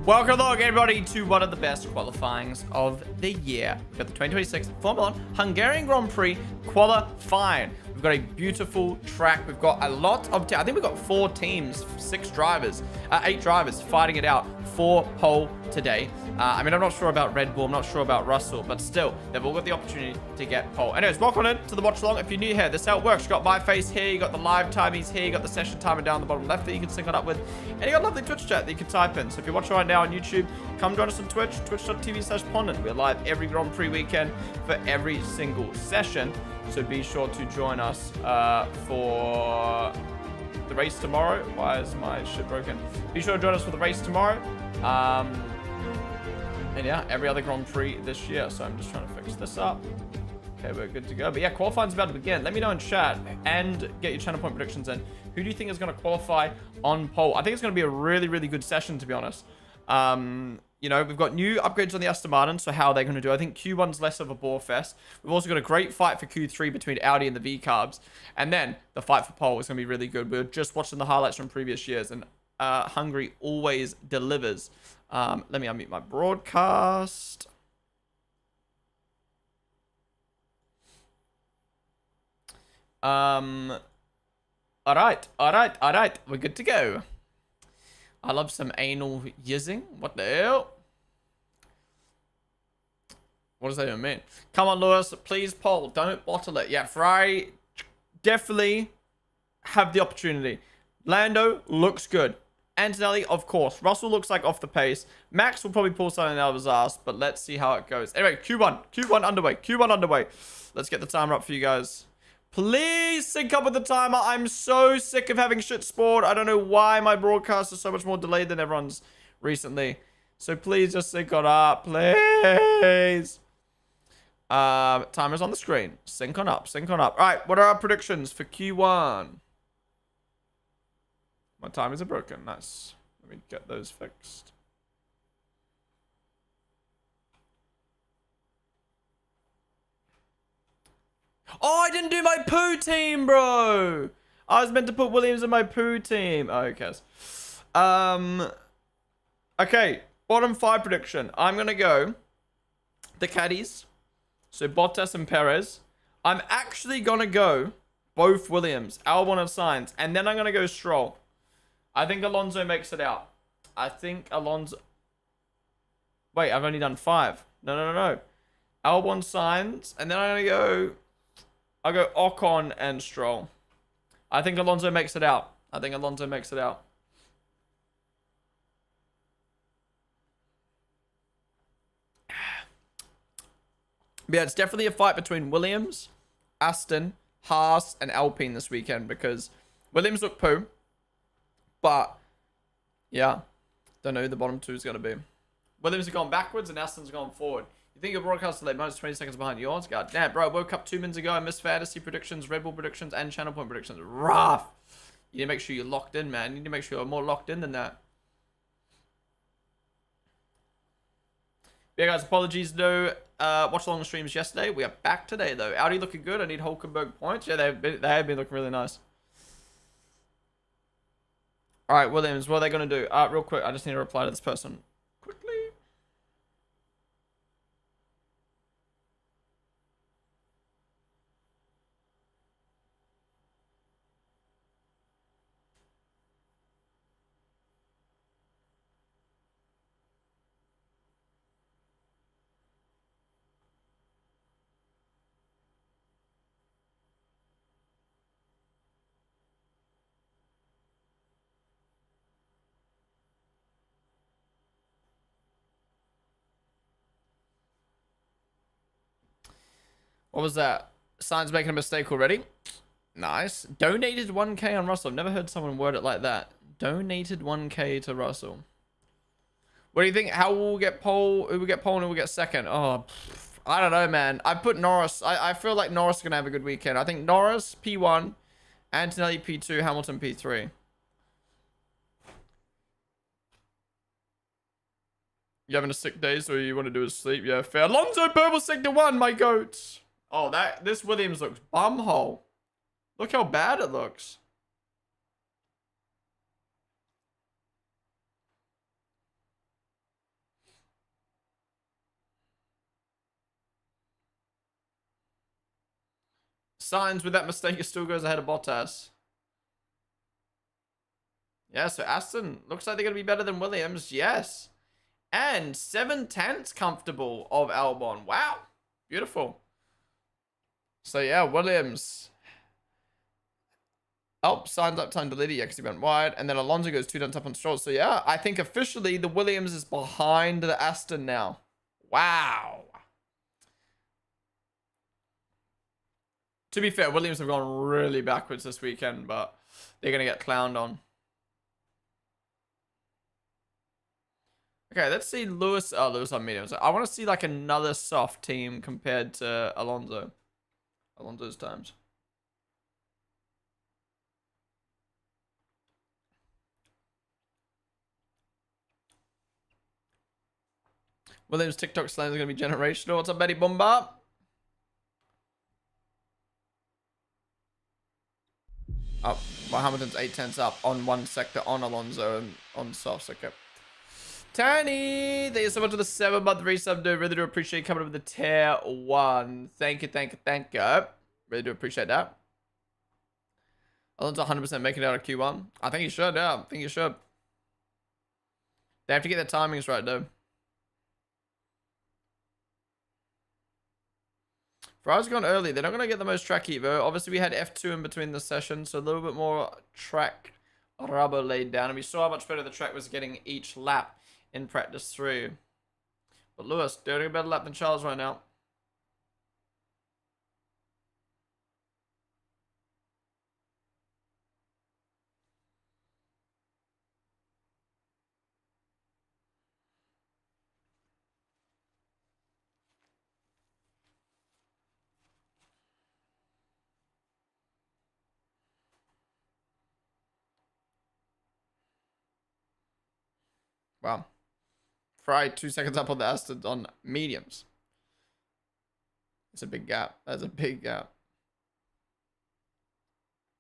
Welcome along, everybody, to one of the best qualifyings of the year. We've got the 2026 Formula 1 Hungarian Grand Prix qualifying. We've got a beautiful track. We've got a lot of... I think we've got 4 teams, 8 drivers fighting it out for pole today. I mean, I'm not sure about Red Bull. I'm not sure about Russell, but still, they've all got the opportunity to get pole. Anyways, welcome in to the watch along. If you're new here, this is how it works. You got my face here. You got the live timings here. You got the session timer down the bottom left that you can sync on up with. And you got a lovely Twitch chat that you can type in. So if you're watching right now on YouTube, come join us on Twitch, twitch.tv/Ponden. We're live every Grand Prix weekend for every single session. So be sure to join us for the race tomorrow. Why is my shit broken? Be sure to join us for the race tomorrow. And yeah, every other Grand Prix this year. So I'm just trying to fix this up. Okay, we're good to go. But yeah, qualifying's about to begin. Let me know in chat and get your channel point predictions in. Who do you think is going to qualify on pole? I think it's going to be a really, really good session, to be honest. You know, we've got new upgrades on the Aston Martin, so how are they going to do? I think Q1's less of a bore fest. We've also got a great fight for Q3 between Audi and the V-Carbs. And then the fight for pole is going to be really good. We're just watching the highlights from previous years, and Hungary always delivers. Let me unmute my broadcast. All right. We're good to go. I love some anal yizzing. What the hell? What does that even mean? Come on, Lewis. Please pole. Don't bottle it. Yeah, Ferrari definitely have the opportunity. Lando looks good. Antonelli, of course. Russell looks like off the pace. Max will probably pull something out of his ass, but let's see how it goes. Anyway, Q1 underway. Let's get the timer up for you guys. Please sync up with the timer. I'm so sick of having shit sport. I don't know why my broadcast is so much more delayed than everyone's recently. So please just sync on up, please. Timer's on the screen. Sync on up. All right, what are our predictions for Q1? My timers are broken. Nice. Let me get those fixed. Oh, I didn't do my poo team, bro. I was meant to put Williams in my poo team. Oh, okay. Okay, bottom 5 prediction. I'm going to go the caddies. So Bottas and Perez. I'm actually going to go both Williams, Albon and Sainz. And then I'm going to go Stroll. I think Alonso makes it out. I think Alonso... Wait, I've only done 5. No. Albon, Sainz. And then I'm going to go... I'll go Ocon and Stroll. I think Alonso makes it out. Yeah, it's definitely a fight between Williams, Aston, Haas, and Alpine this weekend because Williams look poo. But, yeah, don't know who the bottom 2 is going to be. Williams have gone backwards and Aston's gone forward. You think your broadcast delay minus 20 seconds behind yours? God damn, bro. I woke up 2 minutes ago. I missed fantasy predictions, Red Bull predictions, and channel point predictions. Rough. You need to make sure you're locked in, man. You need to make sure you're more locked in than that. Yeah, guys, apologies. No watch along the streams yesterday. We are back today, though. Audi looking good. I need Hulkenberg points. Yeah, they have been looking really nice. All right, Williams, what are they going to do? Real quick, I just need to reply to this person. Quickly. What was that? Sainz making a mistake already? Nice. Donated 1k on Russell. I've never heard someone word it like that. Donated 1k to Russell. What do you think? How will we get pole? Who will get pole and who will get second? Oh, I don't know, man. I put Norris. I feel like Norris is going to have a good weekend. I think Norris, P1. Antonelli, P2. Hamilton, P3. You having a sick day, so you want to do is sleep? Yeah, fair. Alonso purple sector 1, my goats. Oh, this Williams looks bumhole. Look how bad it looks. Signs with that mistake, it still goes ahead of Bottas. Yeah, so Aston looks like they're going to be better than Williams. Yes. And 7/10 comfortable of Albon. Wow. Beautiful. So, yeah, Williams. Oh, signs up time deleted. Yeah, because he went wide. And then Alonso goes 2 tenths up on Stroll. So, yeah, I think officially the Williams is behind the Aston now. Wow. To be fair, Williams have gone really backwards this weekend, but they're going to get clowned on. Okay, let's see Lewis. Oh, Lewis on mediums. I want to see like another soft team compared to Alonso. Alonso's times. Williams TikTok slam is going to be generational. What's up, Betty Bomba? Oh, well, Hamilton's 8 tenths up on one sector on Alonso and on soft sector. Tiny, thank you so much for the 7-month resub, dude. Really do appreciate you coming up with the tier 1. Thank you, thank you, thank you. Really do appreciate that. Alonso 100% making it out of Q1. I think he should, yeah. I think he should. They have to get their timings right, though. Ferrari's gone early. They're not going to get the most track heat, though. Obviously, we had F2 in between the sessions, so a little bit more track rubber laid down. And we saw how much better the track was getting each lap in practice 3. But Lewis, doing a better lap than Charles right now. Wow. Ferrari 2 seconds up on the Aston on mediums. It's a big gap. That's a big gap.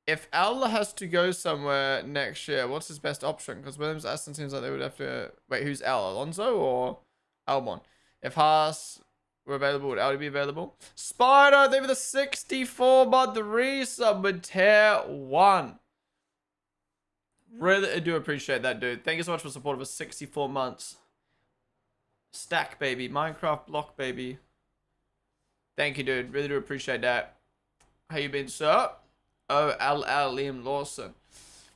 If Al has to go somewhere next year, what's his best option? Because Williams Aston seems like they would have to... Wait, who's Al? Alonso or Albon? If Haas were available, would Audi be available? Spider, they were the 64 but the resub with tier 1. Really do appreciate that, dude. Thank you so much for support for 64 months. Stack, baby. Minecraft block, baby. Thank you, dude. Really do appreciate that. How you been, sir? Oh, Liam Lawson.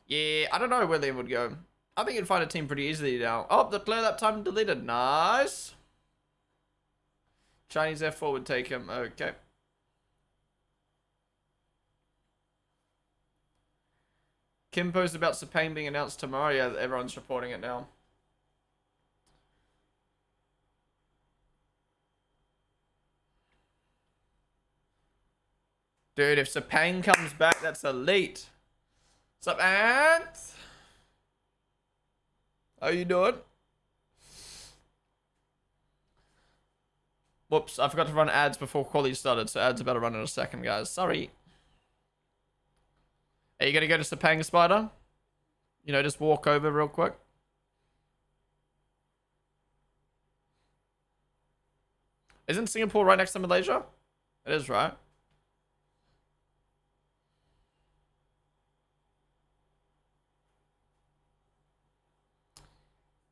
Yeah, I don't know where Liam would go. I think he'd find a team pretty easily now. Oh, the clear lap time deleted. Nice. Chinese F4 would take him. Okay. Kim posted about Sepang being announced tomorrow. Yeah, everyone's reporting it now. Dude, if Sepang comes back, that's elite. What's up, Ant? How you doing? Whoops, I forgot to run ads before quality started, so ads are about to run in a second, guys. Sorry. Are you going to go to Sepang, Spider? You know, just walk over real quick. Isn't Singapore right next to Malaysia? It is, right?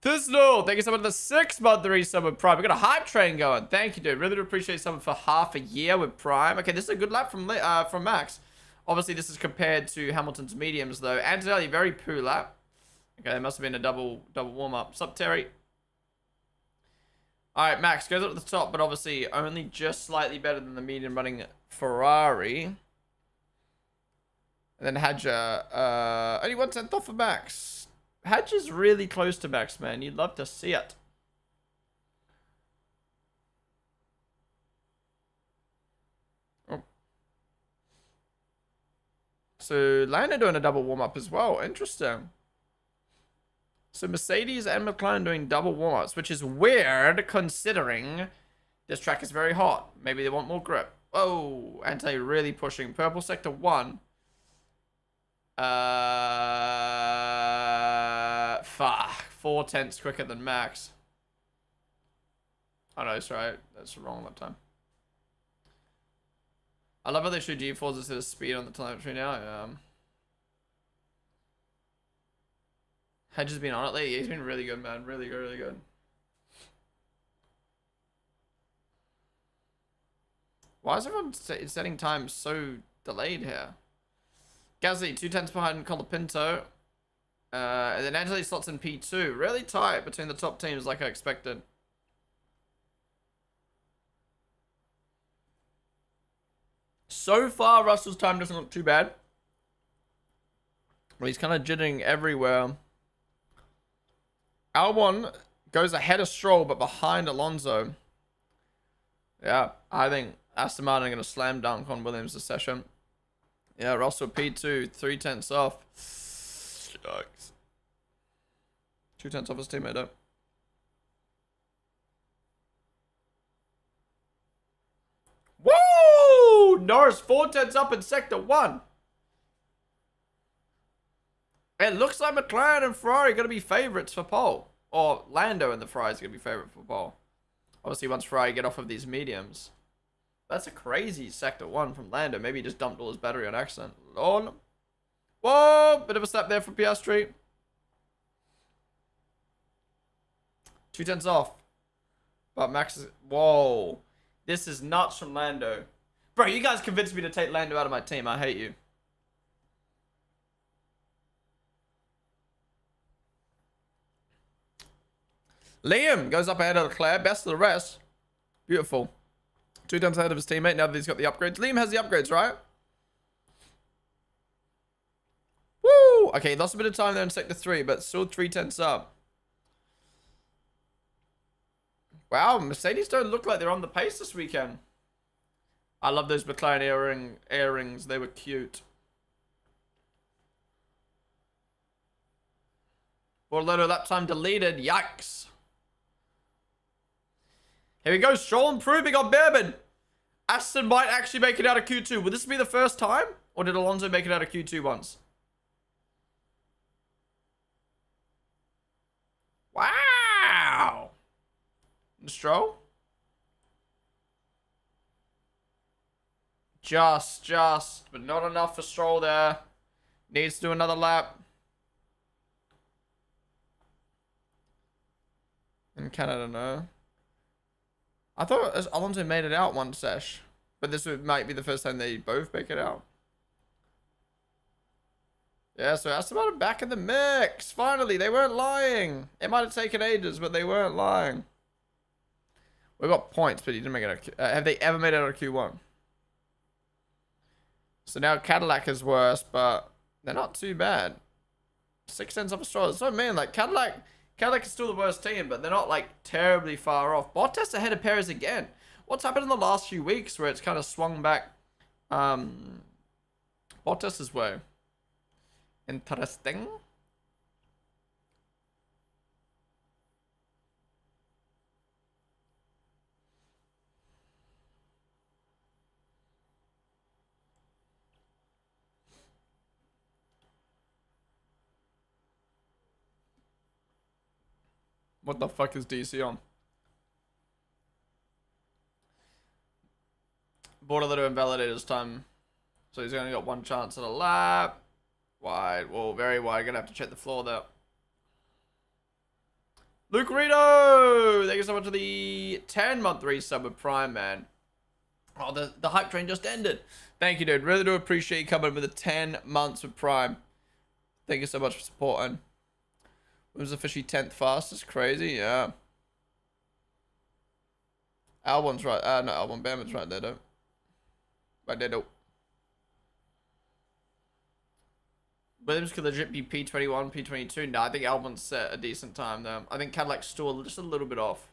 Thisno, thank you so much for the 6-month resub with Prime. We got a hype train going. Thank you, dude. Really do appreciate someone for half a year with Prime. Okay, this is a good lap from Max. Obviously, this is compared to Hamilton's mediums, though. Antonelli, very poo lap. Okay, there must have been a double warm-up. Sup, Terry? All right, Max goes up to the top, but obviously only just slightly better than the medium running Ferrari. And then Hadja, only 1 tenth off for Max. Hadja's really close to Max, man. You'd love to see it. Oh. So Lando doing a double warm-up as well. Interesting. So Mercedes and McLaren doing double warm-ups, which is weird considering this track is very hot. Maybe they want more grip. Oh, Ante really pushing. Purple sector 1. Fuck. 4 tenths quicker than Max. Oh no, sorry. That's wrong that time. I love how they show G-forces instead of speed on the telemetry now. Hedge has been on it lately. He's been really good, man. Really good, really good. Why is everyone setting times so delayed here? Gasly, 2 tenths behind Colapinto. And then Angeli slots in P2. Really tight between the top teams like I expected. So far, Russell's time doesn't look too bad. Well, he's kind of jittering everywhere. Albon goes ahead of Stroll, but behind Alonso. Yeah, I think Aston Martin are going to slam dunk on Williams this session. Yeah, Russell P2, 3 tenths off. Shucks. 2 tenths off his teammate, though. Woo! Norris 4 tenths up in sector 1. It looks like McLaren and Ferrari are going to be favourites for pole. Or Lando and the Ferrari are going to be favourite for pole. Obviously, once Ferrari get off of these mediums. That's a crazy sector 1 from Lando. Maybe he just dumped all his battery on accident. Lord. Whoa! Bit of a slap there from Piastri. 2 tenths off. But Max is... Whoa. This is nuts from Lando. Bro, you guys convinced me to take Lando out of my team. I hate you. Liam goes up ahead of Leclerc. Best of the rest. Beautiful. 2 tenths ahead of his teammate now that he's got the upgrades. Liam has the upgrades, right? Woo! Okay, lost a bit of time there in sector 3, but still 3 tenths up. Wow, Mercedes don't look like they're on the pace this weekend. I love those McLaren earrings. They were cute. Bortolotto lap time deleted. Yikes. Here we go. Stroll improving on Behrman. Aston might actually make it out of Q2. Will this be the first time? Or did Alonso make it out of Q2 once? Wow. And Stroll? Just. But not enough for Stroll there. Needs to do another lap. In Canada, no. I thought Alonso made it out one sesh. But this might be the first time they both make it out. Yeah, so Aston Martin back in the mix. Finally, they weren't lying. It might have taken ages, but they weren't lying. We got points, but he didn't make it out of have they ever made it out of Q1? So now Cadillac is worse, but they're not too bad. 6 tenths off a Stroll. That's what I mean. Like, Cadillac is still the worst team, but they're not, like, terribly far off. Bottas ahead of Perez again. What's happened in the last few weeks where it's kind of swung back Bottas' way? Interesting. What the fuck is DC on? Bortolotto invalidated his time. So he's only got one chance at a lap. Wide. Well, very wide. Gonna have to check the floor there. Luke Rito! Thank you so much for the 10-month resub with Prime, man. Oh, the hype train just ended. Thank you, dude. Really do appreciate you coming with the 10 months with Prime. Thank you so much for supporting. It was officially 10th fastest. Crazy, yeah. Albon's right. No, Albon Behrman's right there, though. Right there, though. Williams could legit be P21, P22. No, I think Albon's set a decent time, though. I think Cadillac's still just a little bit off.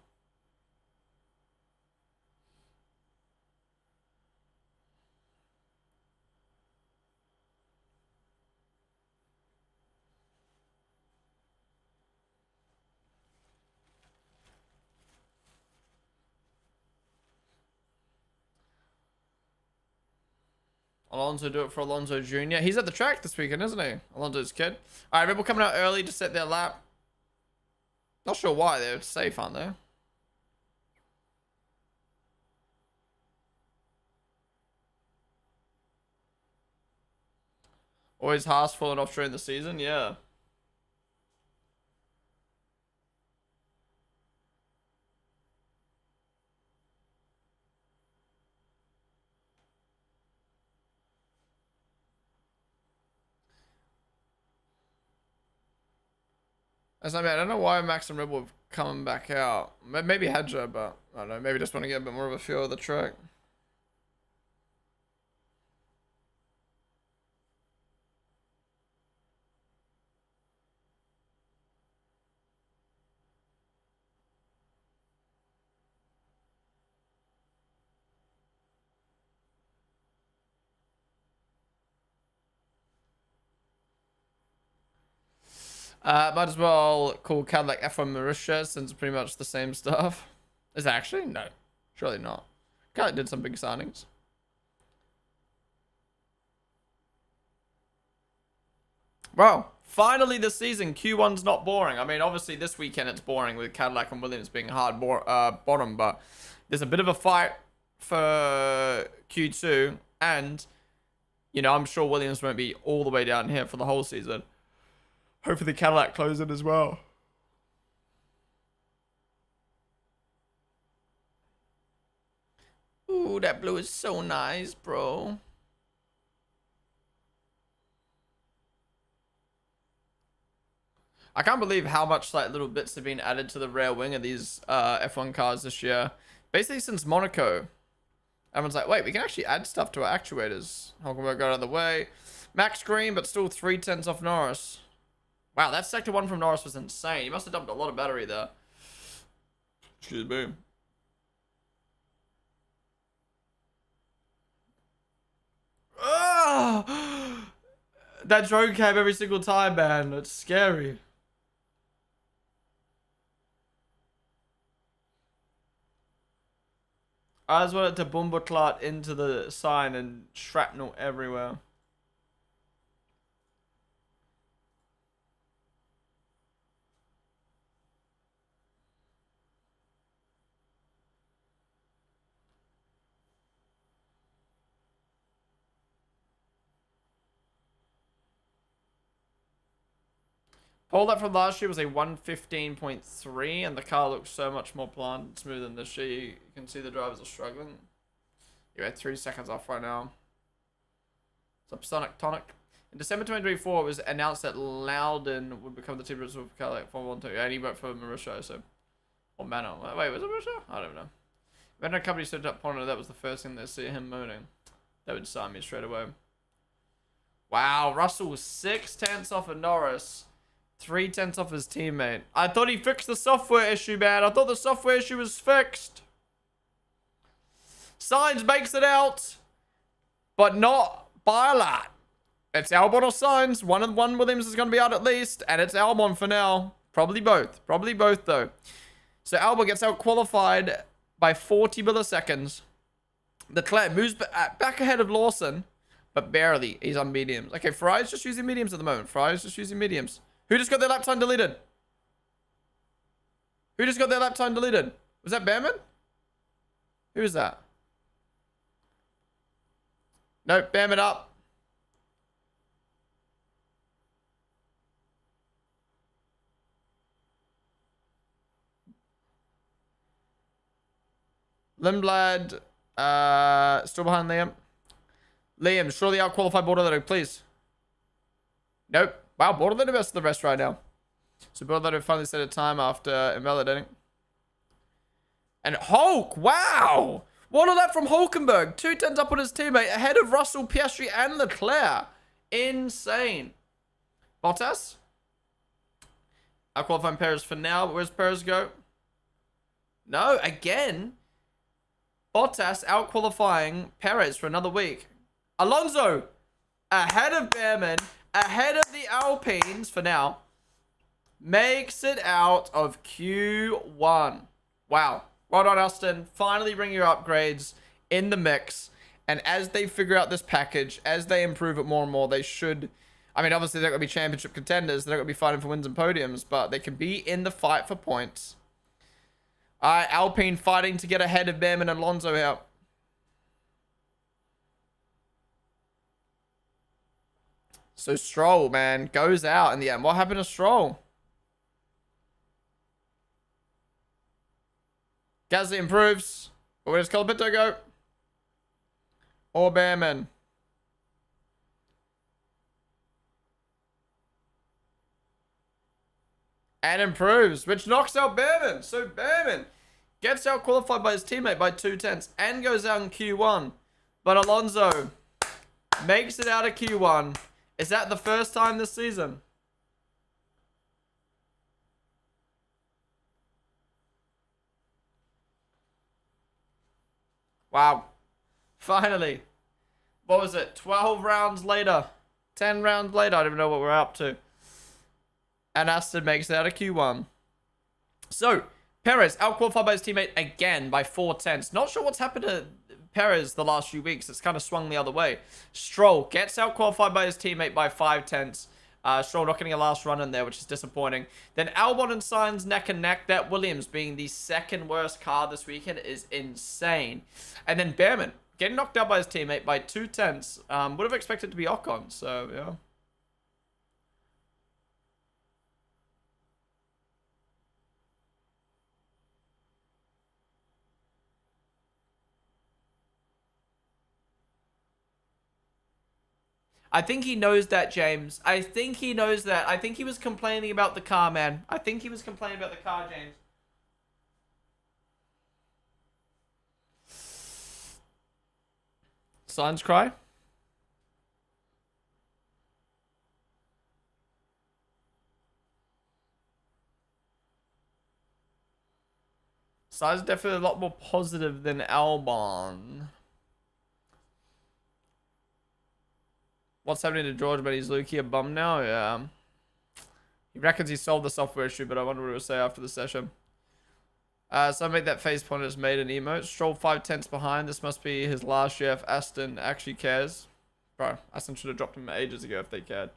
Alonso do it for Alonso Jr. He's at the track this weekend, isn't he? Alonso's kid. All right, Red Bull coming out early to set their lap. Not sure why. They're safe, aren't they? Always Haas falling off during the season. Yeah. I mean, I don't know why Max and Red Bull have come back out. Maybe Hedger, but I don't know. Maybe just want to get a bit more of a feel of the track. Might as well call Cadillac F1 Mauritius since it's pretty much the same stuff. Is it actually? No. Surely not. Cadillac did some big signings. Well, finally this season, Q1's not boring. I mean, obviously this weekend it's boring with Cadillac and Williams being hard bottom, but there's a bit of a fight for Q2, and, you know, I'm sure Williams won't be all the way down here for the whole season. Hopefully the Cadillac close it as well. Ooh, that blue is so nice, bro. I can't believe how much like little bits have been added to the rear wing of these F1 cars this year. Basically since Monaco. Everyone's like, wait, we can actually add stuff to our actuators. Hulkenberg got out of the way. Max Green, but still 3/10 off Norris. Wow, that sector 1 from Norris was insane. He must have dumped a lot of battery there. Excuse me. Oh! That drone cam every single time, man. It's scary. I just wanted to Bumberclot into the sign and shrapnel everywhere. Pole that from last year was a 115.3, and the car looks so much more planted and smooth than this year. You can see the drivers are struggling. You're at 3 seconds off right now. Subsonic Tonic. In December 2024, it was announced that Loudon would become the team principal for Cadillac Formula 1, and he went for Mauricio, so... Or Mano. Wait, was it Mauricio? I don't know. When a company set up Ponden, that was the first thing they see him moaning. That would sign me straight away. Wow, Russell was 6/10 off of Norris. 3/10 off his teammate. I thought he fixed the software issue, man. I thought the software issue was fixed. Sainz makes it out, but not by a lot. It's Albon or Sainz. One Williams is going to be out at least, and it's Albon for now. Probably both. Probably both, though. So Albon gets out qualified by 40 milliseconds. Leclerc moves back ahead of Lawson, but barely. He's on mediums. Okay, Ferrari's just using mediums at the moment. Ferrari's just using mediums. Who just got their lap time deleted? Who just got their lap time deleted? Was that Behrman? Who is that? Nope, Behrman up. Lindblad, still behind Liam. Liam, surely out-qualified Bordello, please. Nope. Wow, Bordello best of the rest right now. So Bordello finally set a time after invalidating. And Hulk, wow! What a lap from Hulkenberg. 2/10 up on his teammate, ahead of Russell, Piastri, and Leclerc. Insane. Bottas. Out-qualifying Perez for now, but where's Perez go? No, again. Bottas out-qualifying Perez for another week. Alonso, ahead of Behrman, ahead of the Alpines for now, makes it out of Q1. Wow. Well done, Austin. Finally bring your upgrades in the mix. And as they figure out this package, as they improve it more and more, they should... I mean, obviously, they're going to be championship contenders. They're going to be fighting for wins and podiums, but they can be in the fight for points. Alpine fighting to get ahead of Behrman and Alonso out. So Stroll, man, goes out in the end. What happened to Stroll? Gasly improves. Where does Colapinto go? Or Behrman? And improves, which knocks out Behrman. So Behrman gets out qualified by his teammate by 2/10 and goes out in Q1. But Alonso makes it out of Q1. Is that the first time this season? Wow. Finally. What was it? 12 rounds later. 10 rounds later. I don't even know what we're up to. And Aston makes it out of Q1. So, Perez out-qualified by his teammate again by 4/10. Not sure what's happened to Perez the last few weeks. It's kind of swung the other way. Stroll gets out-qualified by his teammate by 5/10. Stroll not getting a last run in there, which is disappointing. Then Albon and Sainz neck and neck. That Williams being the second worst car this weekend is insane. And then Behrman getting knocked out by his teammate by 2/10. Would have expected to be Ocon, so yeah. I think he knows that, James. I think he knows that. I think he was complaining about the car, man. I think he was complaining about the car, James. Sainz cry? Sainz definitely a lot more positive than Albon. What's happening to George, but he's Luke here bum now? Yeah. He reckons he solved the software issue, but I wonder what he'll say after the session. So I made that face point just made an emote. Stroll 5/10 behind. This must be his last year if Aston actually cares. Bro, Aston should have dropped him ages ago if they cared.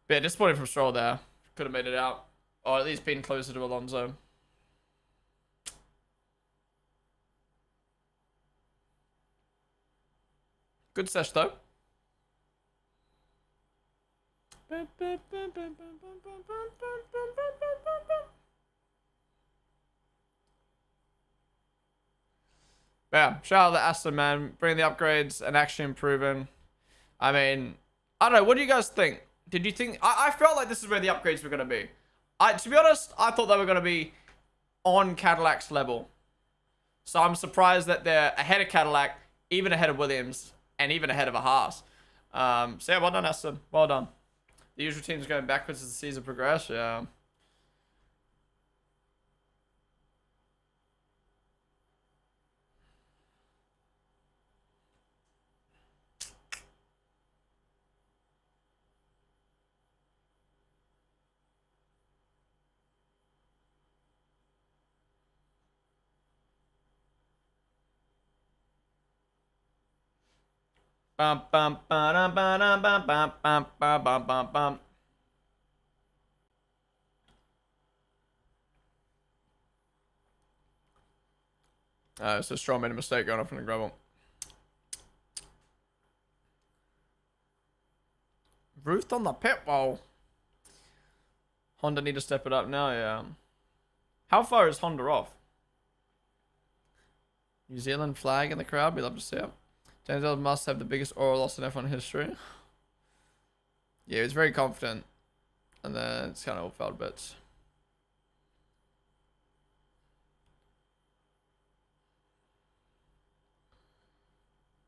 But yeah, disappointed from Stroll there. Could have made it out. Or at least been closer to Alonso. Good sesh though. Yeah, shout out to Aston, man. Bringing the upgrades and actually improving. I mean, I don't know. What do you guys think? Did you think... I felt like this is where the upgrades were going to be. To be honest, I thought they were going to be on Cadillac's level. So I'm surprised that they're ahead of Cadillac, even ahead of Williams, and even ahead of a Haas. So yeah, well done, Aston. Well done. The usual team's going backwards as the season progresses. Yeah. Bum bum ba bum bum bum bum bum bum bum bum. So Stroll made a mistake going off in the gravel. Ruth on the pit wall. Honda need to step it up now, yeah. How far is Honda off? New Zealand flag in the crowd. We'd love to see it. James Ellis must have the biggest oral loss in F1 history. Yeah, he was very confident. And then it's kind of all fell to bits.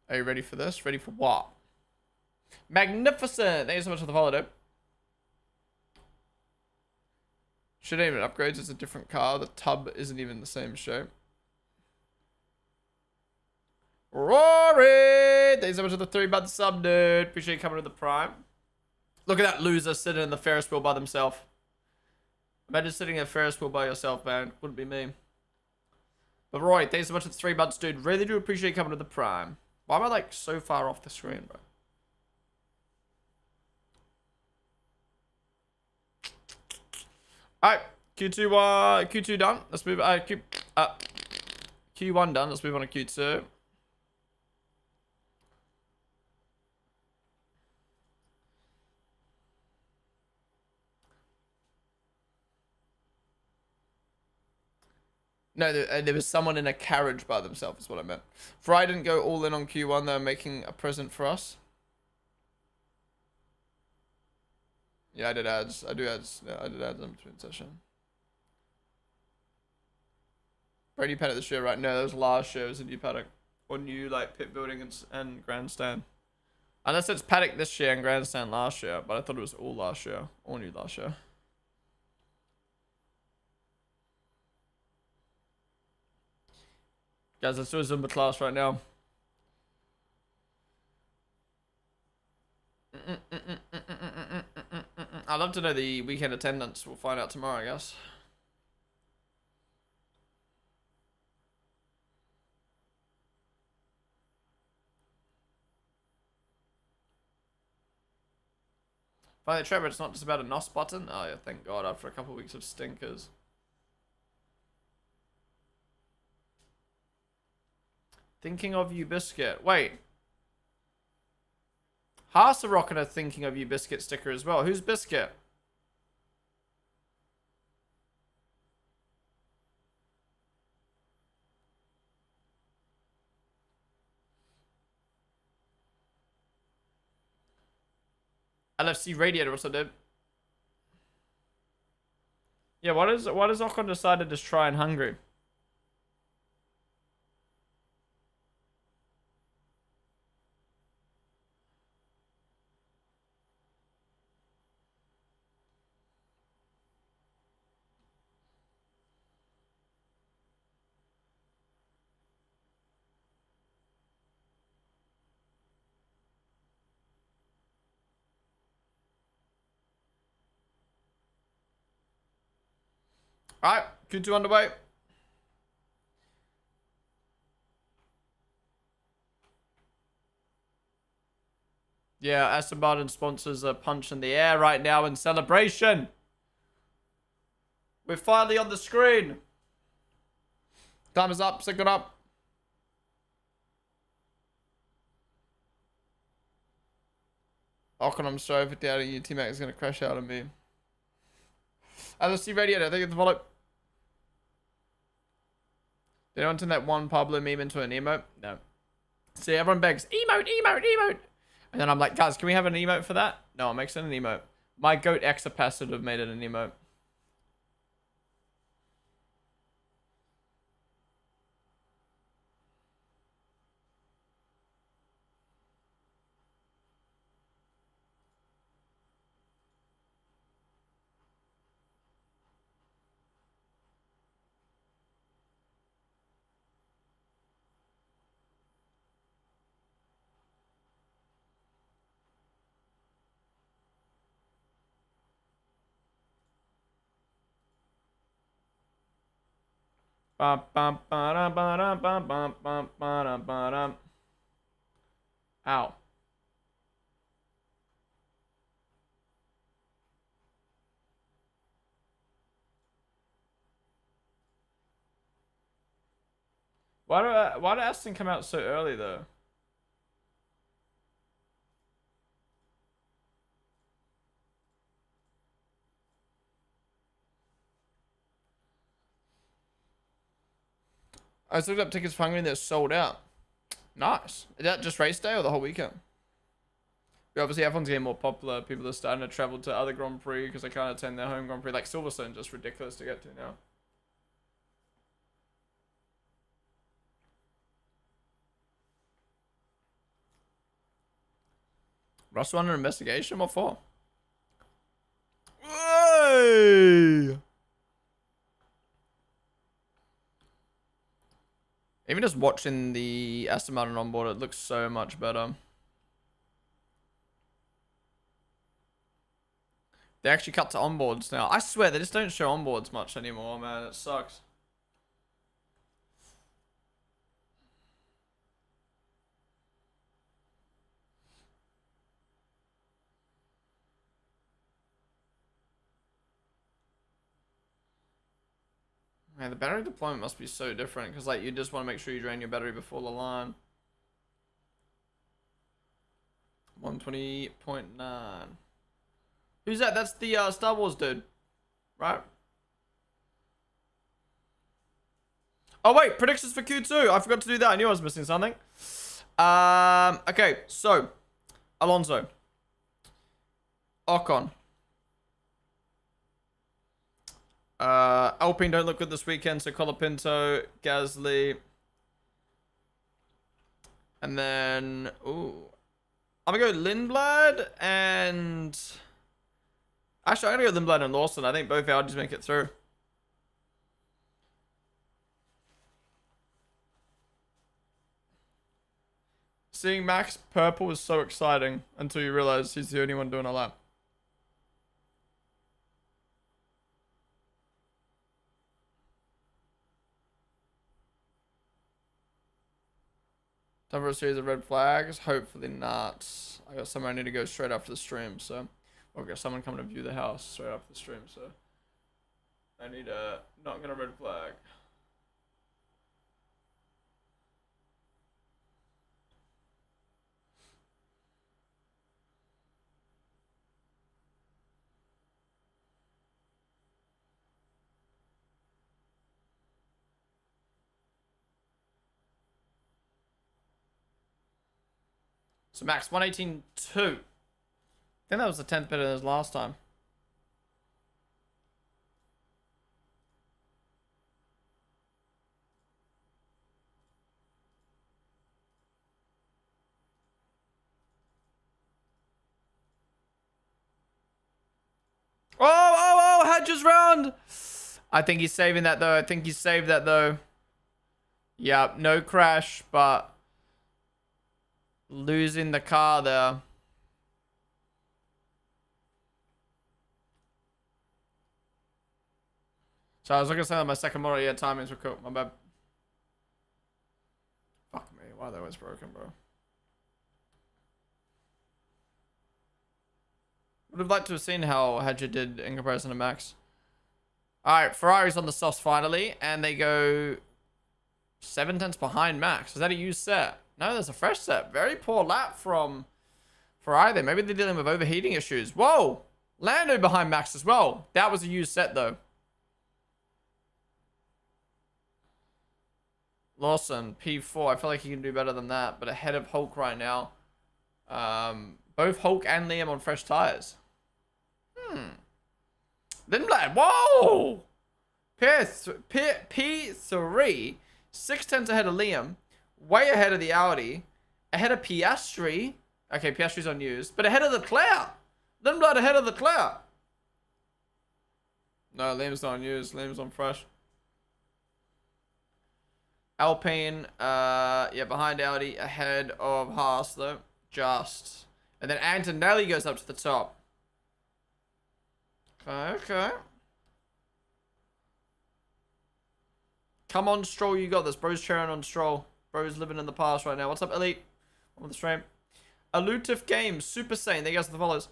Are you ready for this? Ready for what? Magnificent! Thank you so much for the follow, dude. Shouldn't even upgrades. It's a different car. The tub isn't even the same shape. Rory! Thanks so much for the 3-month sub, dude. Appreciate you coming to the Prime. Look at that loser sitting in the Ferris wheel by themselves. Imagine sitting in a Ferris wheel by yourself, man. Wouldn't be me. But Roy, thanks so much for the 3 months, dude. Really do appreciate you coming to the Prime. Why am I like so far off the screen, bro? Alright, Q2 done. Let's move. Q1 done. Let's move on to Q2. No, there was someone in a carriage by themselves, is what I meant. Fry didn't go all in on Q1, they're making a present for us. Yeah, I did ads. I do ads. Yeah, I did ads in between session. Brady paddock this year, right? No, that was last year. It was a new paddock. Or new, like, pit building and grandstand. Unless it's paddock this year and grandstand last year. But I thought it was all last year. All new last year. Guys, let's do a Zumba class right now. I'd love to know the weekend attendance. We'll find out tomorrow, I guess. Finally, Trevor, it's not just about a NOS button. Oh, yeah, thank God, after a couple of weeks of stinkers. Thinking of you, Biscuit. Wait. Haas are rocking a Thinking of You Biscuit sticker as well. Who's Biscuit? LFC Radiator, what's up, dude? Yeah, why does Ocon decide to just try in Hungary? Alright, Q2 underway. Yeah, Aston Martin sponsors a punch in the air right now in celebration. We're finally on the screen. Time is up, sync it up. Ocon, I'm sorry for doubting you. T-Mac is going to crash out on me. LSC Radiator, thank you for the follow. Did anyone turn that one Pablo meme into an emote? No. See, everyone begs, emote, emote, emote. And then I'm like, guys, can we have an emote for that? No, I'm making an emote. My goat Exapass would have made it an emote. Ow. Why did Aston come out so early though? I just looked up tickets for Hungary and they're sold out. Nice. Is that just race day or the whole weekend? But obviously, everyone's getting more popular. People are starting to travel to other Grand Prix because they can't attend their home Grand Prix. Like Silverstone, just ridiculous to get to now. Russell under investigation? What for? Hey! Even just watching the Aston Martin onboard, it looks so much better. They actually cut to onboards now. I swear, they just don't show onboards much anymore, man. It sucks. Man, the battery deployment must be so different because, like, you just want to make sure you drain your battery before the line. 120.9. Who's that? That's the Star Wars dude, right? Oh, wait. Predictions for Q2. I forgot to do that. I knew I was missing something. Okay. So, Alonso. Ocon. Alpine don't look good this weekend, so Colapinto, Gasly. And then, ooh. I'm going to go Lindblad and... Actually, I'm going to go Lindblad and Lawson. I think both Audis make it through. Seeing Max purple was so exciting until you realize he's the only one doing a lap. Time for a series of red flags? Hopefully not. I got somewhere I need to go straight after the stream, so... Or got someone coming to view the house straight after the stream, so... I need to not get a red flag. So Max, 118.2. I think that was the 10th better than his last time. Oh, Hedges round. I think he's saving that though. I think he saved that though. Yep, no crash, but losing the car there. So I was looking at something on my second model. Yeah, timings were cool. My bad. Fuck me. Why are they always broken, bro? Would have liked to have seen how Hedger did in comparison to Max. Alright, Ferrari's on the softs finally, and they go 7/10 behind Max. Is that a used set? No, there's a fresh set. Very poor lap from Ferrari there. Maybe they're dealing with overheating issues. Whoa! Lando behind Max as well. That was a used set though. Lawson, P4. I feel like he can do better than that, but ahead of Hulk right now. Both Hulk and Liam on fresh tires. Lindblad, whoa! P3, 6/10 ahead of Liam, way ahead of the Audi, ahead of Piastri. Okay, Piastri's unused, but ahead of Leclerc. Lindblad ahead of Leclerc. No, Liam's not unused. Liam's on fresh. Alpine, yeah, behind Audi, ahead of Haas though, just. And then Antonelli goes up to the top. Okay. Come on, Stroll, you got this. Bro's cheering on Stroll. Bro's living in the past right now. What's up, Elite? On the stream. Elutive Games, Super Saiyan. There you guys are the followers.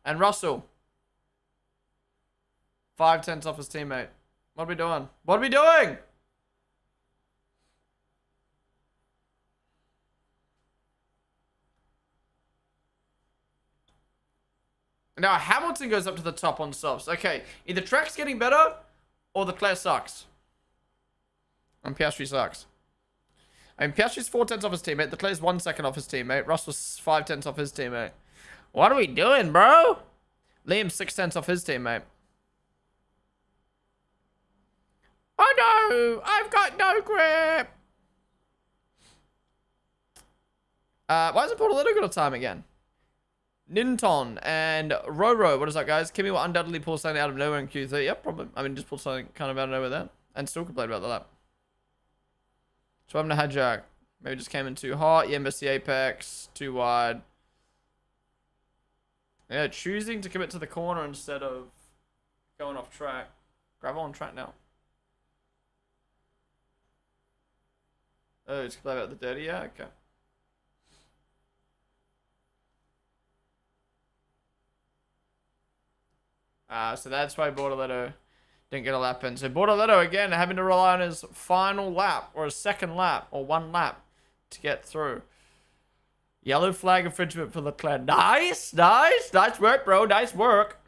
And Russell. 5/10 off his teammate. What are we doing? What are we doing? Now, Hamilton goes up to the top on softs. Okay, either track's getting better or Leclerc sucks. And Piastri sucks. I mean, Piastri's 4/10 off his teammate. Leclerc's 1 second off his teammate. Russell's 5/10 off his teammate. What are we doing, bro? Liam's 6/10 off his teammate. Oh no! I've got no grip! Why hasn't Portoletto got a time again? Ninton and Roro. What is up, guys? Kimi will undoubtedly pull something out of nowhere in Q3. Yep, probably. I mean, just pull something kind of out of nowhere there. And still complain about the lap. So I'm going to hijack. Maybe just came in too hot. Yeah, missed the apex. Too wide. Yeah, choosing to commit to the corner instead of going off track. Gravel on track now. Oh, just play about the dirty? Yeah, okay. So that's why Bortoletto didn't get a lap in. So Bortoletto, again, having to rely on his final lap, or his second lap, or one lap to get through. Yellow flag infringement for Leclerc. Nice, nice, nice work, bro. Nice work.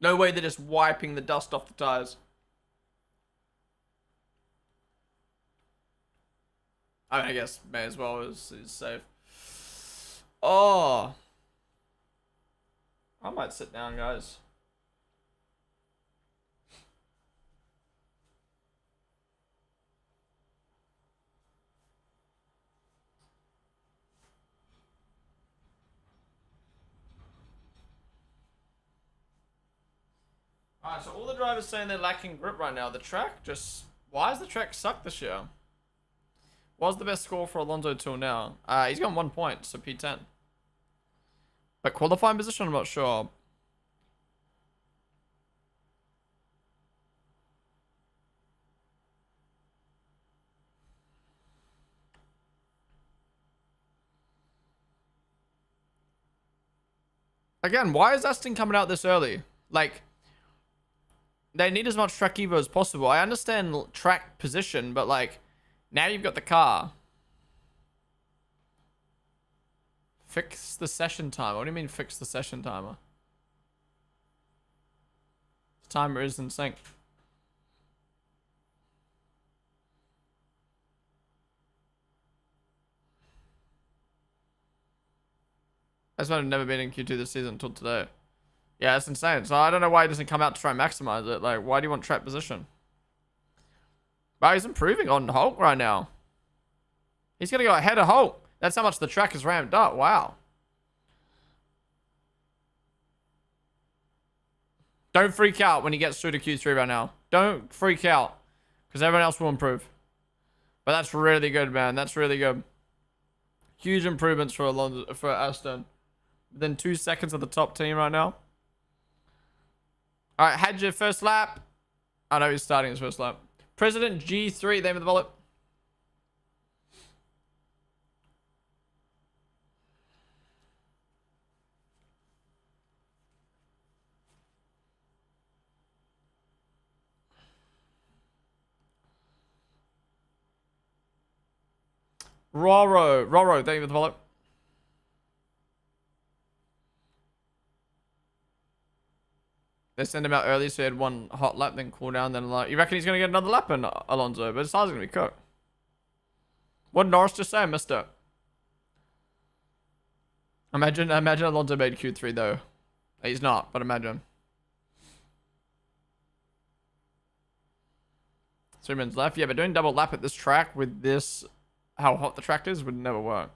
No way they're just wiping the dust off the tires. I mean, I guess may as well is safe. Oh. I might sit down, guys. Alright, so all the drivers saying they're lacking grip right now. The track just... Why does the track suck this year? What's the best score for Alonso till now? He's got 1 point, so P10. But qualifying position, I'm not sure. Again, why is Aston coming out this early? Like, they need as much track evo as possible. I understand track position, but like, now you've got the car. Fix the session timer. What do you mean fix the session timer? The timer is in sync. That's why I've never been in Q2 this season until today. Yeah, that's insane. So I don't know why he doesn't come out to try and maximize it. Like, why do you want track position? Wow, he's improving on Hulk right now. He's going to go ahead of Hulk. That's how much the track is ramped up. Wow. Don't freak out when he gets through to Q3 right now. Don't freak out. Because everyone else will improve. But that's really good, man. That's really good. Huge improvements for Aston. Within 2 seconds of the top team right now. Alright, had your first lap. I know he's starting his first lap. President G3, name of the bullet. Roro, thank you for the follow. They send him out early so he had 1 hot lap, then cool down, then like... You reckon he's going to get another lap in Alonso? But his car's going to be cooked. What did Norris just say, mister? Imagine Alonso made Q3 though. He's not, but imagine. 3 minutes left. Yeah, but doing double lap at this track with this... How hot the track is would never work.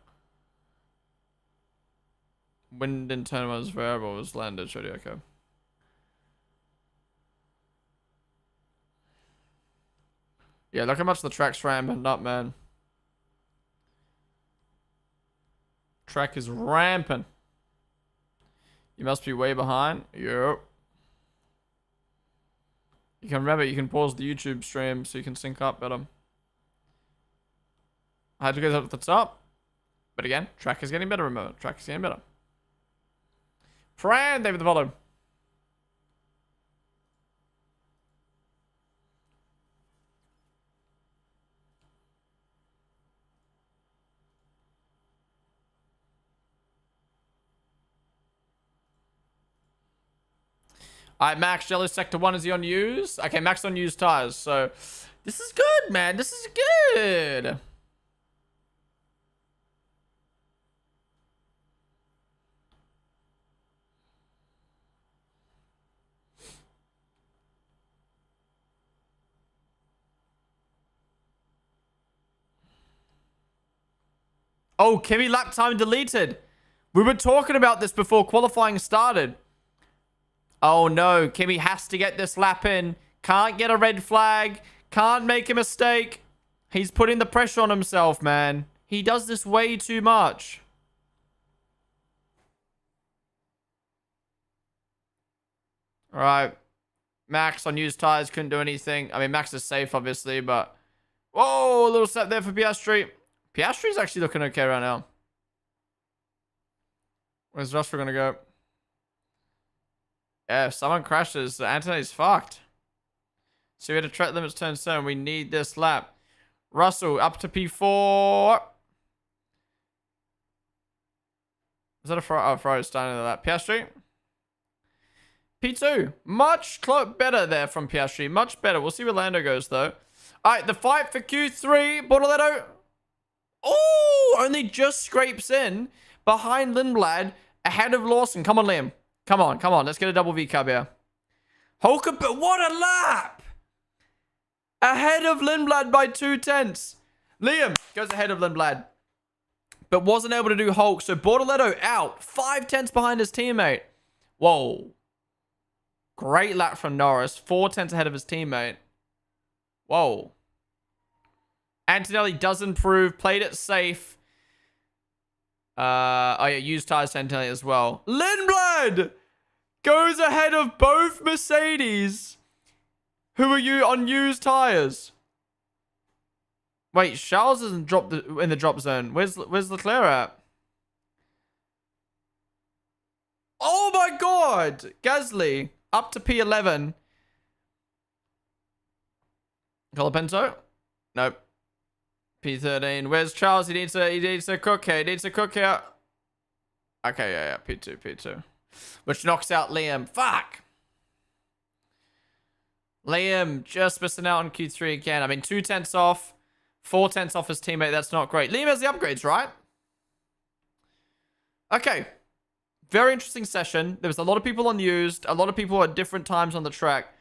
Wind and turn was variable was landed. Showed you, okay. Yeah, look how much the track's ramping up, man. Track is ramping. You must be way behind. Yep. You can remember, you can pause the YouTube stream so you can sync up better. I had to go up the top. But again, track is getting better, remember. Track is getting better. Fran, David the follow. Alright, Max, Jello Sector 1, is he on used? Okay, Max on used tires, so... This is good, man. This is good. Oh, Kimmy lap time deleted. We were talking about this before qualifying started. Oh no, Kimmy has to get this lap in. Can't get a red flag. Can't make a mistake. He's putting the pressure on himself, man. He does this way too much. Alright. Max on used tires couldn't do anything. I mean, Max is safe, obviously, but... Whoa, a little step there for Piastri. Piastri's actually looking okay right now. Where's Joshua gonna go? Yeah, if someone crashes, Anthony's fucked. So we had a track limits turn 7. We need this lap. Russell up to P4. Is that a Ferrari? Oh, Ferrari's starting the lap. Piastri. P2. Much better there from Piastri. Much better. We'll see where Lando goes, though. All right, the fight for Q3. Bortoletto. Oh, only just scrapes in behind Lindblad, ahead of Lawson. Come on, Liam. Come on, come on. Let's get a double V cab here. Hulkenberg, what a lap! Ahead of Lindblad by 2/10. Liam goes ahead of Lindblad, but wasn't able to do Hulk. So Bortoletto out, 5/10 behind his teammate. Whoa. Great lap from Norris, 4/10 ahead of his teammate. Whoa. Antonelli does improve, played it safe. Oh yeah, used tires to Antonelli as well. Lindblad goes ahead of both Mercedes. Who are you on used tires? Wait, Charles isn't dropped in the drop zone. Where's Leclerc at? Oh my god! Gasly up to P11. Colapinto? Nope. P13. Where's Charles? He needs to cook here. He needs to cook here. Okay, yeah. P2. Which knocks out Liam. Fuck! Liam just missing out on Q3 again. I mean, 2/10 off. 4/10 off his teammate. That's not great. Liam has the upgrades, right? Okay. Very interesting session. There was a lot of people unused. A lot of people at different times on the track.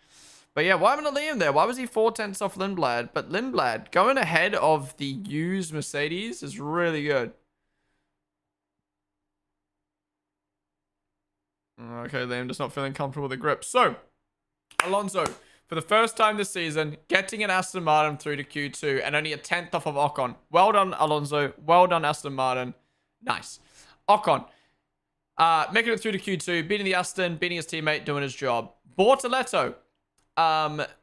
But yeah, why haven't Liam there? Why was he 4/10 off Lindblad? But Lindblad going ahead of the used Mercedes is really good. Okay, Liam just not feeling comfortable with the grip. So, Alonso, for the first time this season, getting an Aston Martin through to Q2 and only a 10th off of Ocon. Well done, Alonso. Well done, Aston Martin. Nice. Ocon, making it through to Q2, beating the Aston, beating his teammate, doing his job. Bortoletto,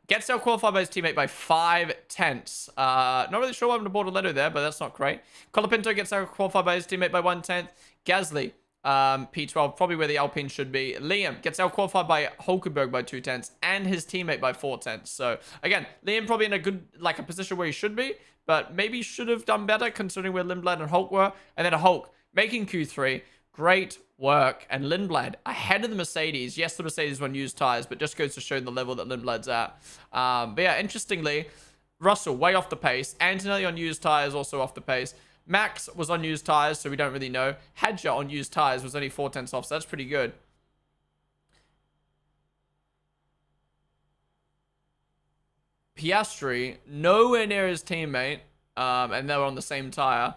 gets out qualified by his teammate by 5/10. Not really sure what happened to Bortoletto there, but that's not great. Colapinto gets out qualified by his teammate by 1/10. Gasly, P12, probably where the Alpine should be. Liam gets out qualified by Hulkenberg by 2/10 and his teammate by 4/10. So again, Liam probably in a good, like a position where he should be, but maybe should have done better considering where Lindblad and Hulk were. And then Hulk making Q3. Great work. And Lindblad ahead of the Mercedes. Yes, the Mercedes won used tires, but just goes to show the level that Lindblad's at. But yeah, interestingly, Russell way off the pace. Antonelli on used tires also off the pace. Max was on used tires, so we don't really know. Hadja on used tires was only 4/10 off, so that's pretty good. Piastri, nowhere near his teammate, and they were on the same tire.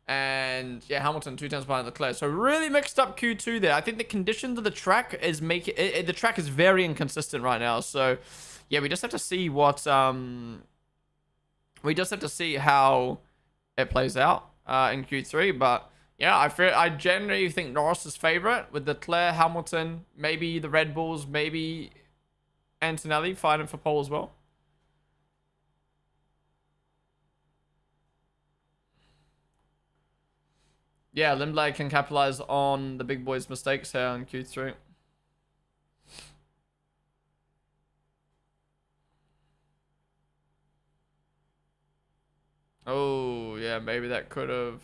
And yeah, Hamilton 2/10 behind Leclerc. So really mixed up Q2 there. I think the conditions of the track is making it, the track is very inconsistent right now. So yeah, we just have to see what we just have to see how it plays out in Q3. But yeah, I generally think Norris is favorite with Leclerc, Hamilton, maybe the Red Bulls, maybe Antonelli fighting for pole as well. Yeah, Lindblad can capitalize on the big boys' mistakes here in Q3. Oh, yeah, maybe that could have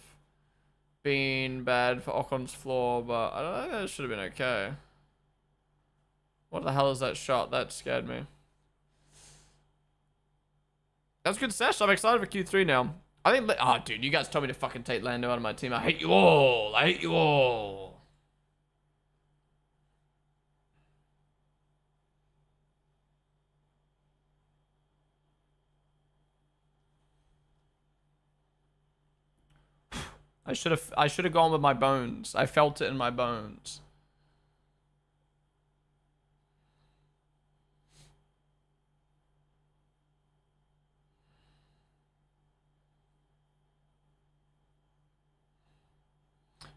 been bad for Ocon's floor, but I don't know, that should have been okay. What the hell is that shot? That scared me. That's a good sesh. I'm excited for Q3 now. I think... Oh, dude, you guys told me to fucking take Lando out of my team. I hate you all. I hate you all. I should have gone with my bones. I felt it in my bones.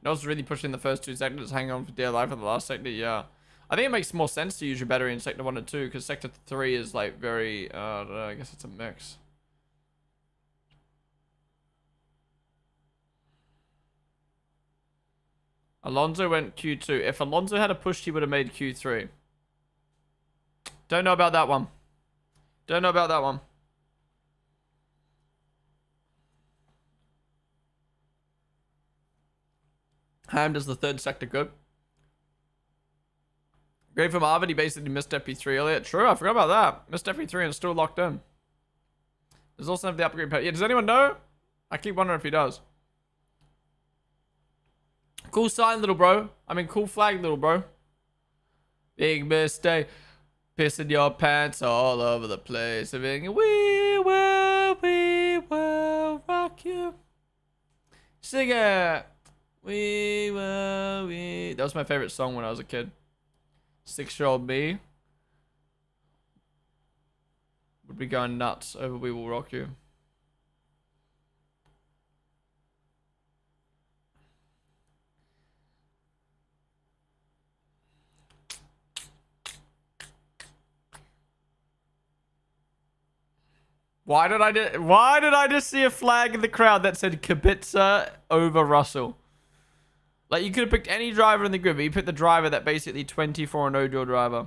No's really pushing the first two sectors, hanging on for dear life for the last sector, yeah. I think it makes more sense to use your battery in sector 1 and 2, because sector 3 is like very, I don't know, I guess it's a mix. Alonso went Q2. If Alonso had a push, he would have made Q3. Don't know about that one. Don't know about that one. Ham does the third sector good. Great for Marvin, he basically missed FP3 earlier. True, I forgot about that. Missed FP3 and still locked in. There's also the upgrade pad. Yeah, does anyone know? I keep wondering if he does. Cool sign, little bro. I mean, cool flag, little bro. Big mistake. Pissing your pants all over the place. We will rock you. Sing it. We will, we. That was my favorite song when I was a kid. 6-year-old me would be going nuts over We Will Rock You. Why did I just see a flag in the crowd that said Kubica over Russell? Like, you could have picked any driver in the grid, but you picked the driver that basically 24-0'd your driver.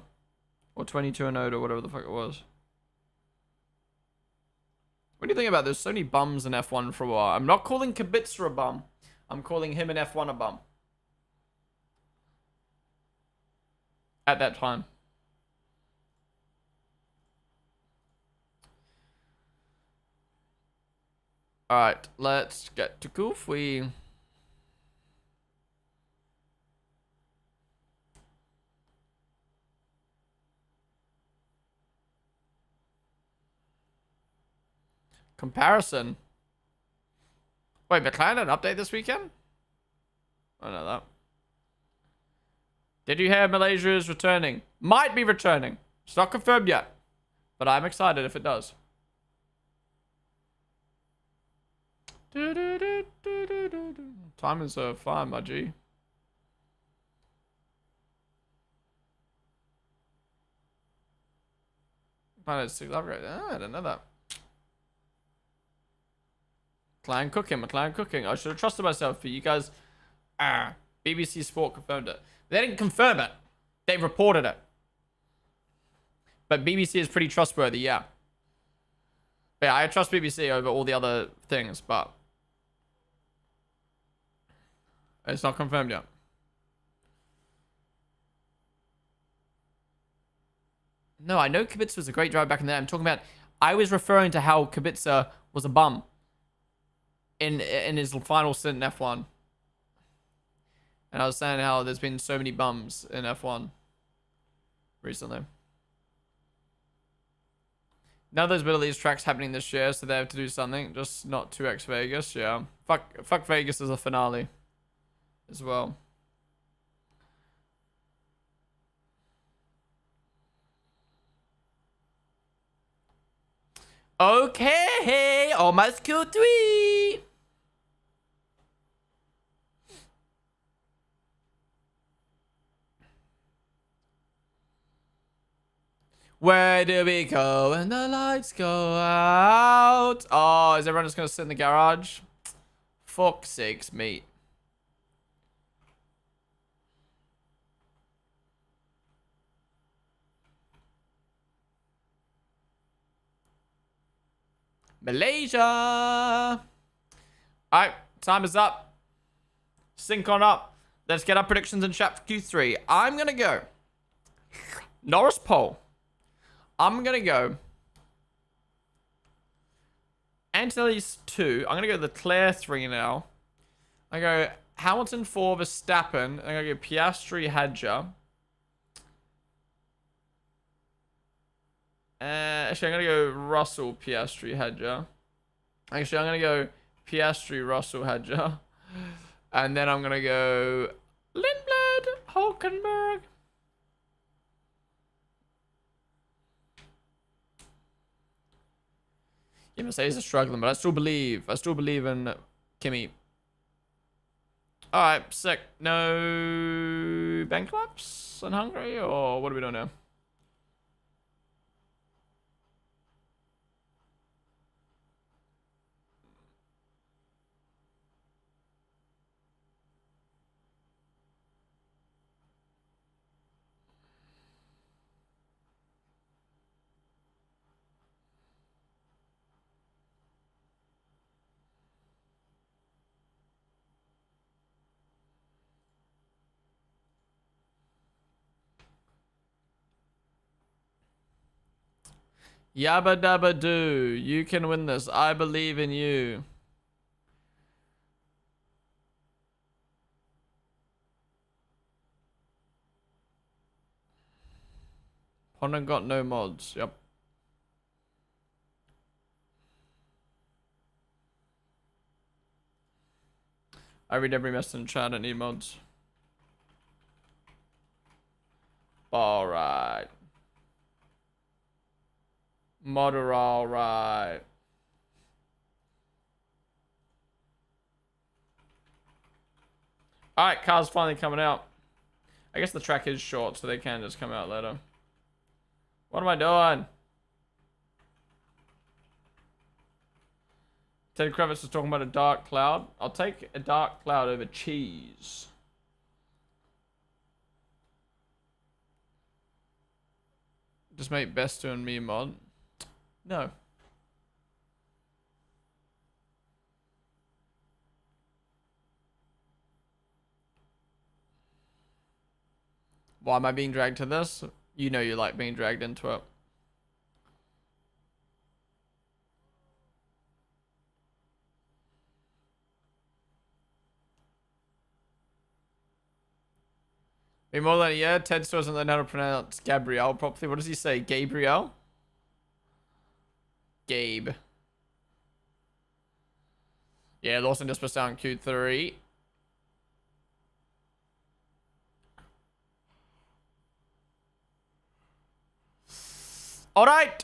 Or 22-0'd or whatever the fuck it was. What do you think about this? So many bums in F1 for a while. I'm not calling Kubica a bum. I'm calling him in F1 a bum. At that time. Alright, let's get to Goof. Comparison. Wait, McLaren had an update this weekend? I don't know that. Did you hear Malaysia is returning? Might be returning. It's not confirmed yet. But I'm excited if it does. Time is fine, my G. Planet 6 upgrade. Oh, I didn't know that. McLaren cooking. I should have trusted myself, but you guys... BBC Sport confirmed it. They didn't confirm it. They reported it. But BBC is pretty trustworthy, yeah. But yeah, I trust BBC over all the other things, but... it's not confirmed yet. No, I know Kubica was a great driver back in the day. I'm talking about... I was referring to how Kubica was a bum. In his final stint in F1. And I was saying how there's been so many bums in F1 recently. None of those Middle East tracks happening this year, so they have to do something. Just not 2x Vegas, yeah. Fuck Vegas as a finale as well. Okay, almost Q3. Where do we go when the lights go out? Oh, is everyone just gonna sit in the garage? Fuck sakes, mate. Malaysia. Alright, time is up. Sync on up. Let's get our predictions in chat for Q3. I'm gonna go Norris pole. I'm gonna go Antonelli's 2. I'm gonna go Leclerc 3 now. I go Hamilton 4, Verstappen. I'm gonna go Piastri, Hadjar. Actually, I'm gonna go Russell, Piastri, Hadjar. Actually, I'm gonna go Piastri, Russell, Hadjar. And then I'm gonna go Lindblad, Hulkenberg. Yeah, Mercedes are struggling, but I still believe in Kimi. Alright, sick. No bank claps in Hungary, or what are we doing now? Yabba dabba doo. You can win this. I believe in you. Ponden got no mods. Yep. I read every message in chat. I don't need mods. Alright. Mod are alright. Alright, car's finally coming out. I guess the track is short, so they can just come out later. What am I doing? Ted Kravitz is talking about a dark cloud. I'll take a dark cloud over cheese. Just make Besto and me mod. No. Why am I being dragged to this? You know you like being dragged into it. Be more than a year. Ted still doesn't learn how to pronounce Gabrielle properly. What does he say? Gabrielle? Gabe. Yeah, Lawson just puts down Q3. Alright.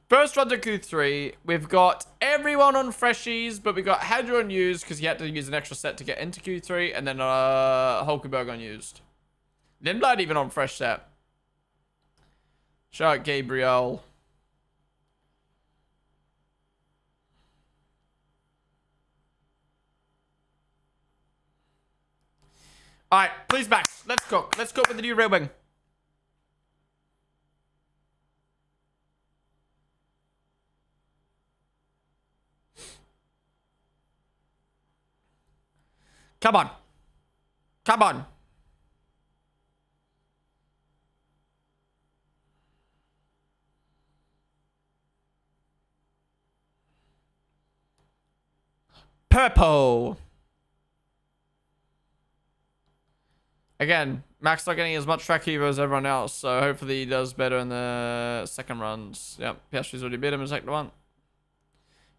First run to Q3. We've got everyone on freshies, but we got Hadra unused because he had to use an extra set to get into Q3, and then Hulkenberg unused. Lindblad even on fresh set. Shout out Gabriel. Alright, please Max. Let's cook. Let's cook with the new Red Wing. Come on. Come on. Purple. Again, Max not getting as much track hero as everyone else, so hopefully he does better in the second runs. Yep, Piastri's already beat him in second one.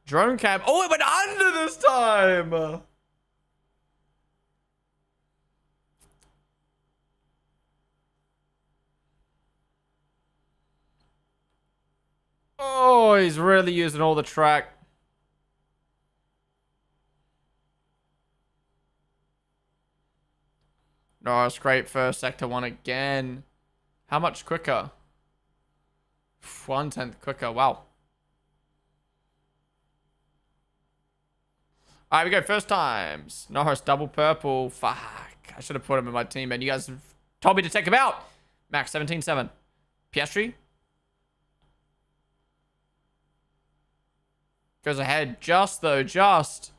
Drone cam. Oh, it went under this time. Oh, he's really using all the track. No, it's great for sector one again. How much quicker? 1/10 quicker. Wow. Alright, we go. First times. Norris double purple. Fuck. I should have put him in my team, and you guys told me to take him out. Max 17-7. Piastri. Goes ahead. Just, though. Just.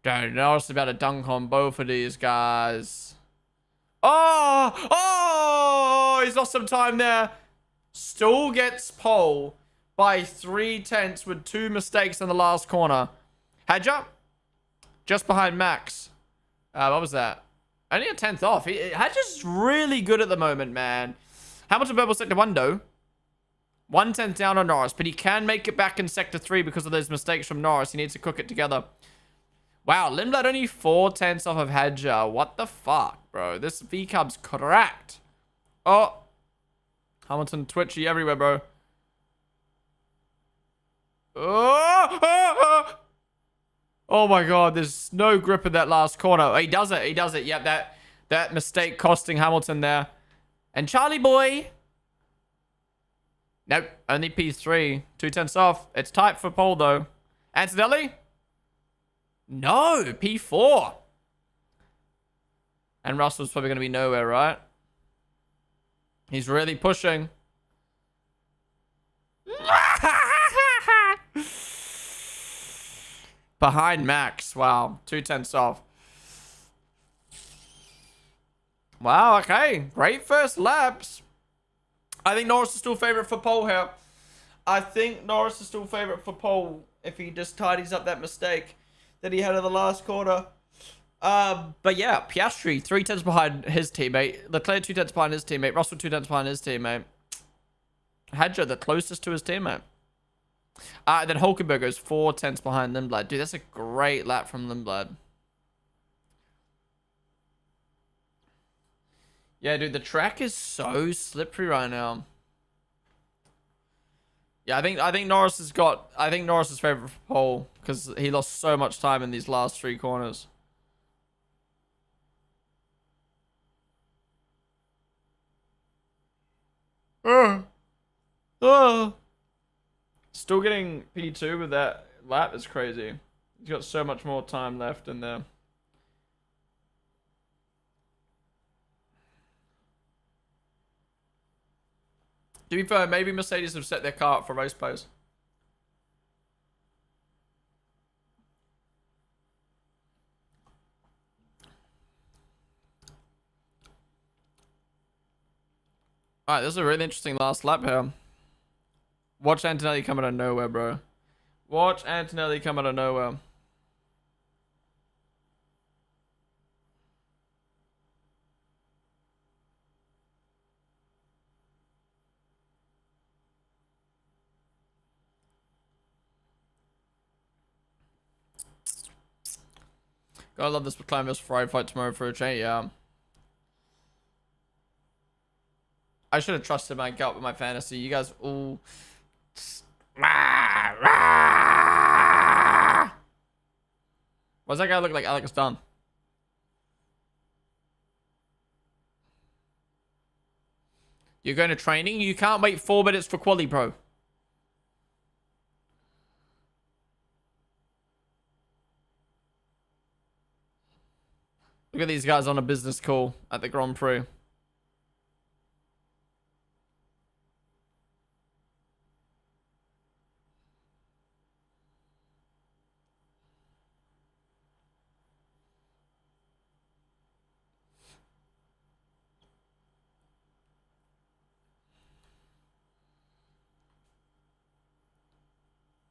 Don't know. It's about to dunk on both of these guys. Oh! Oh! He's lost some time there. Still gets pole by 3/10 with 2 mistakes in the last corner. Hadja? Just behind Max. What was that? Only a 10th off. Hadja's really good at the moment, man. Hamilton purple sector 1, though. 1/10 down on Norris, but he can make it back in sector 3 because of those mistakes from Norris. He needs to cook it together. Wow, Lindblad only 4/10 off of Hadja. What the fuck, bro? This V-Cub's cracked. Oh. Hamilton twitchy everywhere, bro. Oh my god, there's no grip in that last corner. Oh, he does it. He does it. Yep, that mistake costing Hamilton there. And Charlie boy. Nope, only P3. 2/10 off. It's tight for pole, though. Antonelli? No, P4. And Russell's probably going to be nowhere, right? He's really pushing. Behind Max. Wow, 2/10 off. Wow, okay. Great first laps. I think Norris is still favorite for pole here. I think Norris is still favourite for pole if he just tidies up that mistake that he had in the last corner. But yeah, Piastri 3 tenths behind his teammate. Leclerc 2 tenths behind his teammate. Russell 2 tenths behind his teammate. Hadja the closest to his teammate. Then Hulkenberg goes 4 tenths behind Lindblad. Dude, that's a great lap from Lindblad. Yeah, dude, the track is so slippery right now. Yeah, I think Norris has got. I think Norris is favorite for pole because he lost so much time in these last 3 corners. Oh. Still getting P2 with that lap is crazy. He's got so much more time left in there. To be fair, maybe Mercedes have set their car up for race pace. Alright, this is a really interesting last lap here. Watch Antonelli come out of nowhere, bro. Watch Antonelli come out of nowhere. God, I love this McLaren vs Ferrari fight tomorrow for a change. Yeah. I should have trusted my gut with my fantasy. You guys all. Why's that guy look like Alex Dunn? You're going to training? You can't wait 4 minutes for quali, bro. Look at these guys on a business call at the Grand Prix.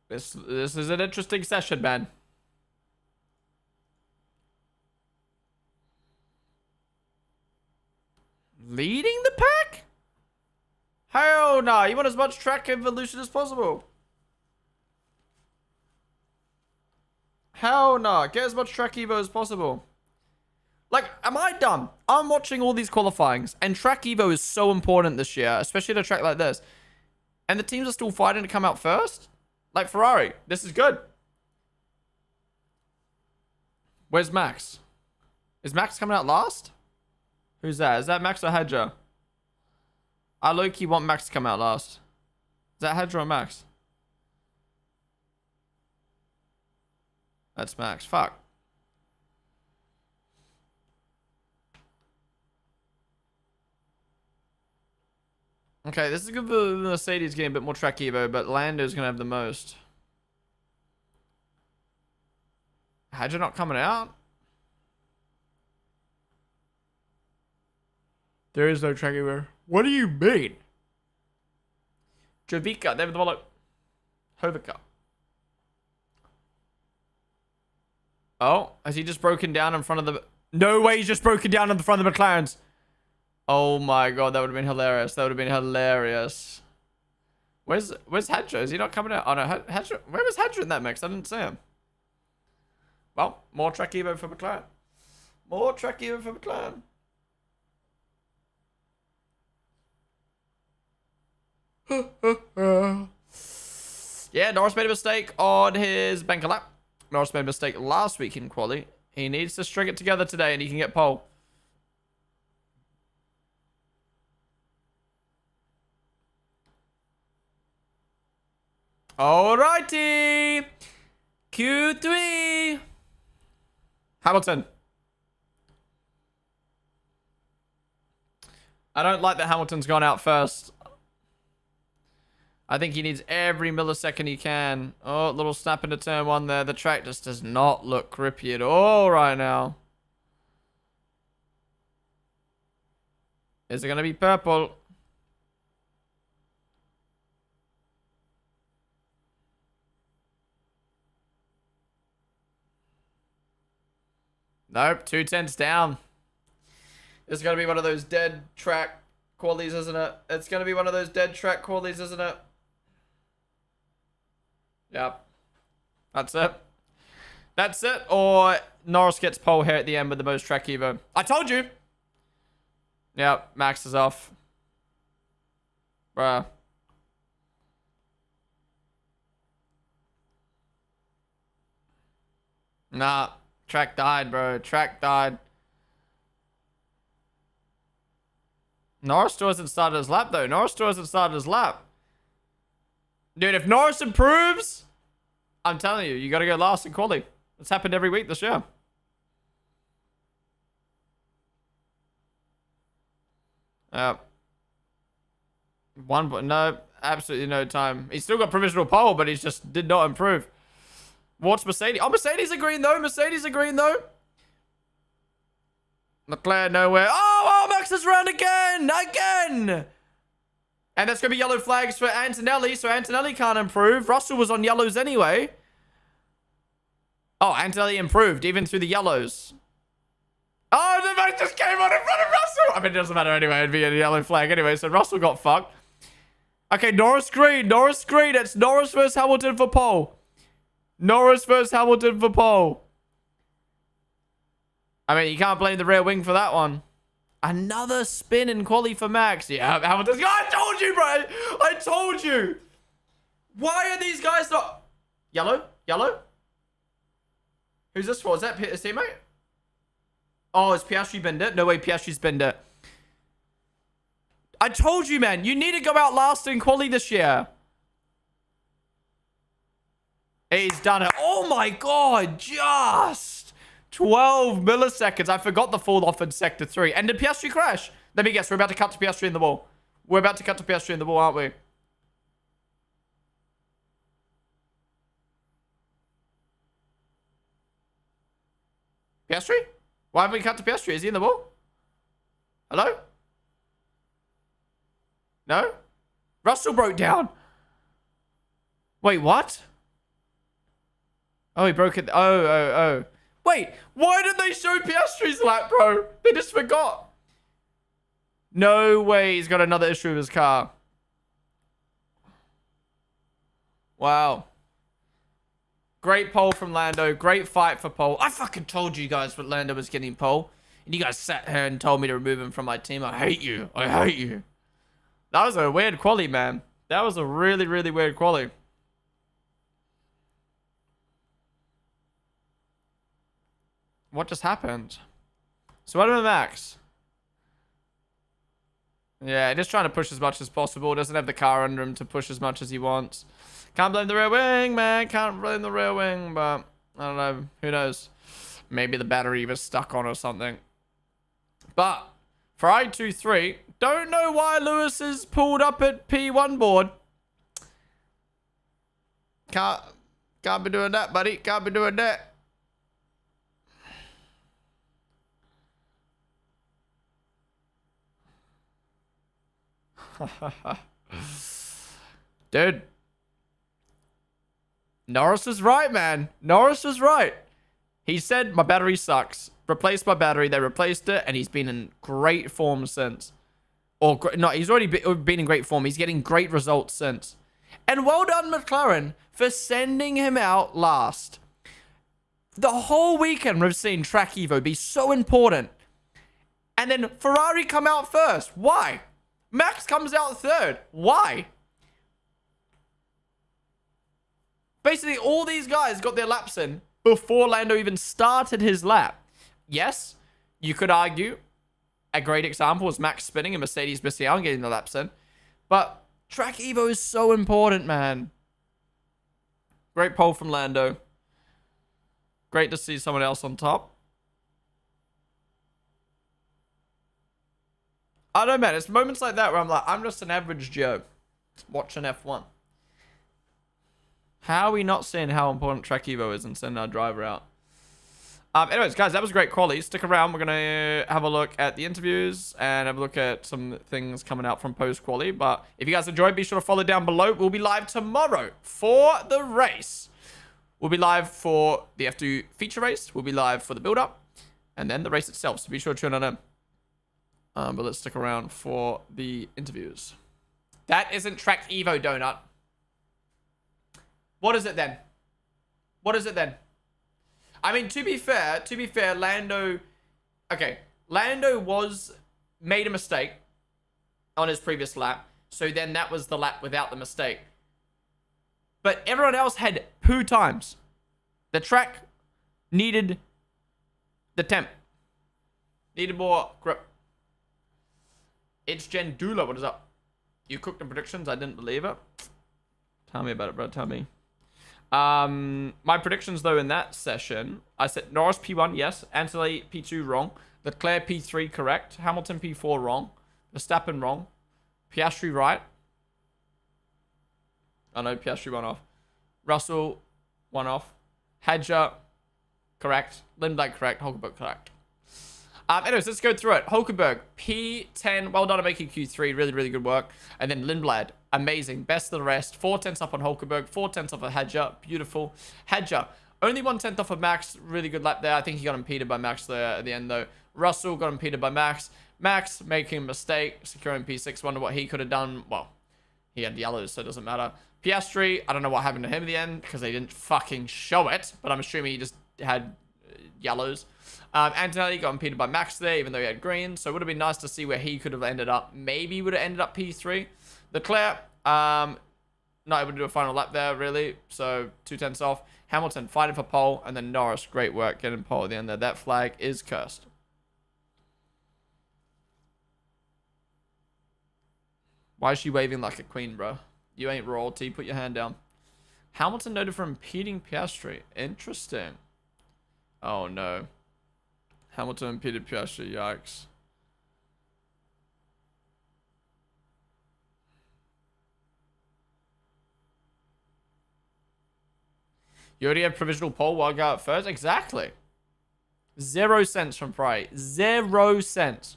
This is an interesting session, man. Leading the pack? Hell no. You want as much track evolution as possible. Hell no. Get as much track evo as possible. Like, am I dumb? I'm watching all these qualifyings, and track evo is so important this year, especially at a track like this. And the teams are still fighting to come out first? Like Ferrari. This is good. Where's Max? Is Max coming out last? Who's that? Is that Max or Hadja? I low-key want Max to come out last. Is that Hadja or Max? That's Max. Fuck. Okay, this is good for Mercedes getting a bit more track evo, but Lando's gonna have the most. Hadja not coming out? There is no track evo. What do you mean? Jovica, they have the ball. Hovica. Oh, has he just broken down in front of the... No way he's just broken down in the front of the McLarens. Oh my god, that would have been hilarious. That would have been hilarious. Where's Hadja? Is he not coming out? Oh no, Hadja. Where was Hadja in that mix? I didn't see him. Well, more track evo for McLaren. More track evo for McLaren. Yeah, Norris made a mistake on his banker lap. Norris made a mistake last week in quali. He needs to string it together today and he can get pole. Alrighty. Q3. Hamilton. I don't like that Hamilton's gone out first. I think he needs every millisecond he can. Oh, little snap into turn 1 there. The track just does not look grippy at all right now. Is it going to be purple? Nope, 2 tenths down. It's going to be one of those dead track qualies, isn't it? It's going to be one of those dead track qualies, isn't it? Yep. That's it. That's it. Or Norris gets pole here at the end with the most track evo. I told you. Yep, Max is off. Bruh. Nah. Track died, bro. Track died. Norris still hasn't started his lap, though. Norris still hasn't started his lap. Dude, if Norris improves, I'm telling you, you got to go last in quali. It's happened every week this year. No, absolutely no time. He's still got provisional pole, but he's just did not improve. What's Mercedes? Oh, Mercedes are green, though. Mercedes are green, though. Leclerc nowhere. Oh, Max is round again. Again. And that's going to be yellow flags for Antonelli, so Antonelli can't improve. Russell was on yellows anyway. Oh, Antonelli improved, even through the yellows. Oh, the Max just came on in front of Russell. I mean, it doesn't matter anyway. It'd be a yellow flag anyway, so Russell got fucked. Okay, Norris green. Norris green. It's Norris versus Hamilton for pole. Norris versus Hamilton for pole. I mean, you can't blame the rear wing for that one. Another spin in quali for Max. Yeah, Hamilton's... I told you, bro. I told you. Why are these guys not... Yellow? Yellow? Who's this for? Is that his teammate? Oh, is Piastri bend it? No way, Piastri's bend it. I told you, man. You need to go out last in quali this year. He's done it. Oh, my God. Just 12 milliseconds. I forgot the fall off in Sector 3. And did Piastri crash? Let me guess. We're about to cut to Piastri in the wall. We're about to cut to Piastri in the wall, aren't we? Piastri? Why haven't we cut to Piastri? Is he in the wall? Hello? No? Russell broke down. Wait, what? Oh, he broke it. Oh. Wait, why did they show Piastri's lap, bro? They just forgot. No way he's got another issue with his car. Wow. Great pole from Lando. Great fight for pole. I fucking told you guys that Lando was getting pole. And you guys sat here and told me to remove him from my team. I hate you. I hate you. That was a weird quali, man. That was a really, really weird quali. What just happened? So what about Max? Yeah, just trying to push as much as possible. Doesn't have the car under him to push as much as he wants. Can't blame the rear wing, man. Can't blame the rear wing, but I don't know. Who knows? Maybe the battery was stuck on or something. But for I-2-3, don't know why Lewis is pulled up at P1 board. Can't be doing that, buddy. Can't be doing that. Dude. Norris is right, man. Norris is right. He said, my battery sucks. Replace my battery. They replaced it, and he's been in great form since. Or, no, he's already been in great form. He's getting great results since. And well done, McLaren, for sending him out last. The whole weekend, we've seen Track Evo be so important. And then Ferrari come out first. Why? Max comes out third. Why? Basically, all these guys got their laps in before Lando even started his lap. Yes, you could argue a great example is Max spinning and Mercedes missing out and getting the laps in. But Track Evo is so important, man. Great pole from Lando. Great to see someone else on top. I don't know, man. It's moments like that where I'm like, I'm just an average Joe watching F1. How are we not seeing how important Track Evo is and sending our driver out? Anyways, guys, that was a great quality. Stick around. We're going to have a look at the interviews and have a look at some things coming out from post-quali. But if you guys enjoyed, be sure to follow down below. We'll be live tomorrow for the race. We'll be live for the F2 feature race. We'll be live for the build-up. and then the race itself. So be sure to tune on in. But let's stick around for the interviews. That isn't Track Evo, Donut. What is it then? What is it then? I mean, to be fair, Lando... Okay, Lando made a mistake on his previous lap. So then that was the lap without the mistake. But everyone else had poo times. The track needed the temp. Needed more grip. It's Jen Dula. What is up? You cooked the predictions. I didn't believe it. Tell me about it, bro. Tell me. My predictions, though, in that session, I said Norris P1, yes. Anthony P2, wrong. Leclerc P3, correct. Hamilton P4, wrong. Verstappen, wrong. Piastri, right. Oh, no, Piastri, 1 off. Russell, 1 off. Hadjar, correct. Lindblad, correct. Hulkenberg, correct. Anyways, let's go through it. Hulkenberg, P10. Well done on making Q3. Really, really good work. And then Lindblad, amazing. Best of the rest. 4 tenths up on Hulkenberg. 4 tenths off of Hadjar. Beautiful. Hadjar, only 1 tenth off of Max. Really good lap there. I think he got impeded by Max there at the end, though. Russell got impeded by Max. Max making a mistake, securing P6. Wonder what he could have done. Well, he had yellows, so it doesn't matter. Piastri, I don't know what happened to him in the end because they didn't fucking show it, but I'm assuming he just had yellows. Antonelli got impeded by Max there, even though he had green, so it would have been nice to see where he could have ended up. Maybe he would have ended up P3. Leclerc, not able to do a final lap there, really, so 2 tenths off. Hamilton fighting for pole, and then Norris, great work getting pole at the end there. That flag is cursed. Why is she waving like a queen, bro? You ain't royalty. Put your hand down. Hamilton noted for impeding Piastri. Interesting. Oh, no. Hamilton impeded Piastri. Yikes. You already have provisional pole while go out first? Exactly. 0 cents from Pride. 0 cents.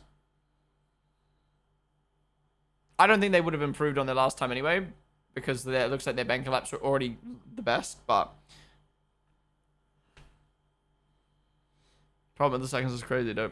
I don't think they would have improved on their last time anyway, because it looks like their banker laps were already the best, but problem with the seconds is crazy, though.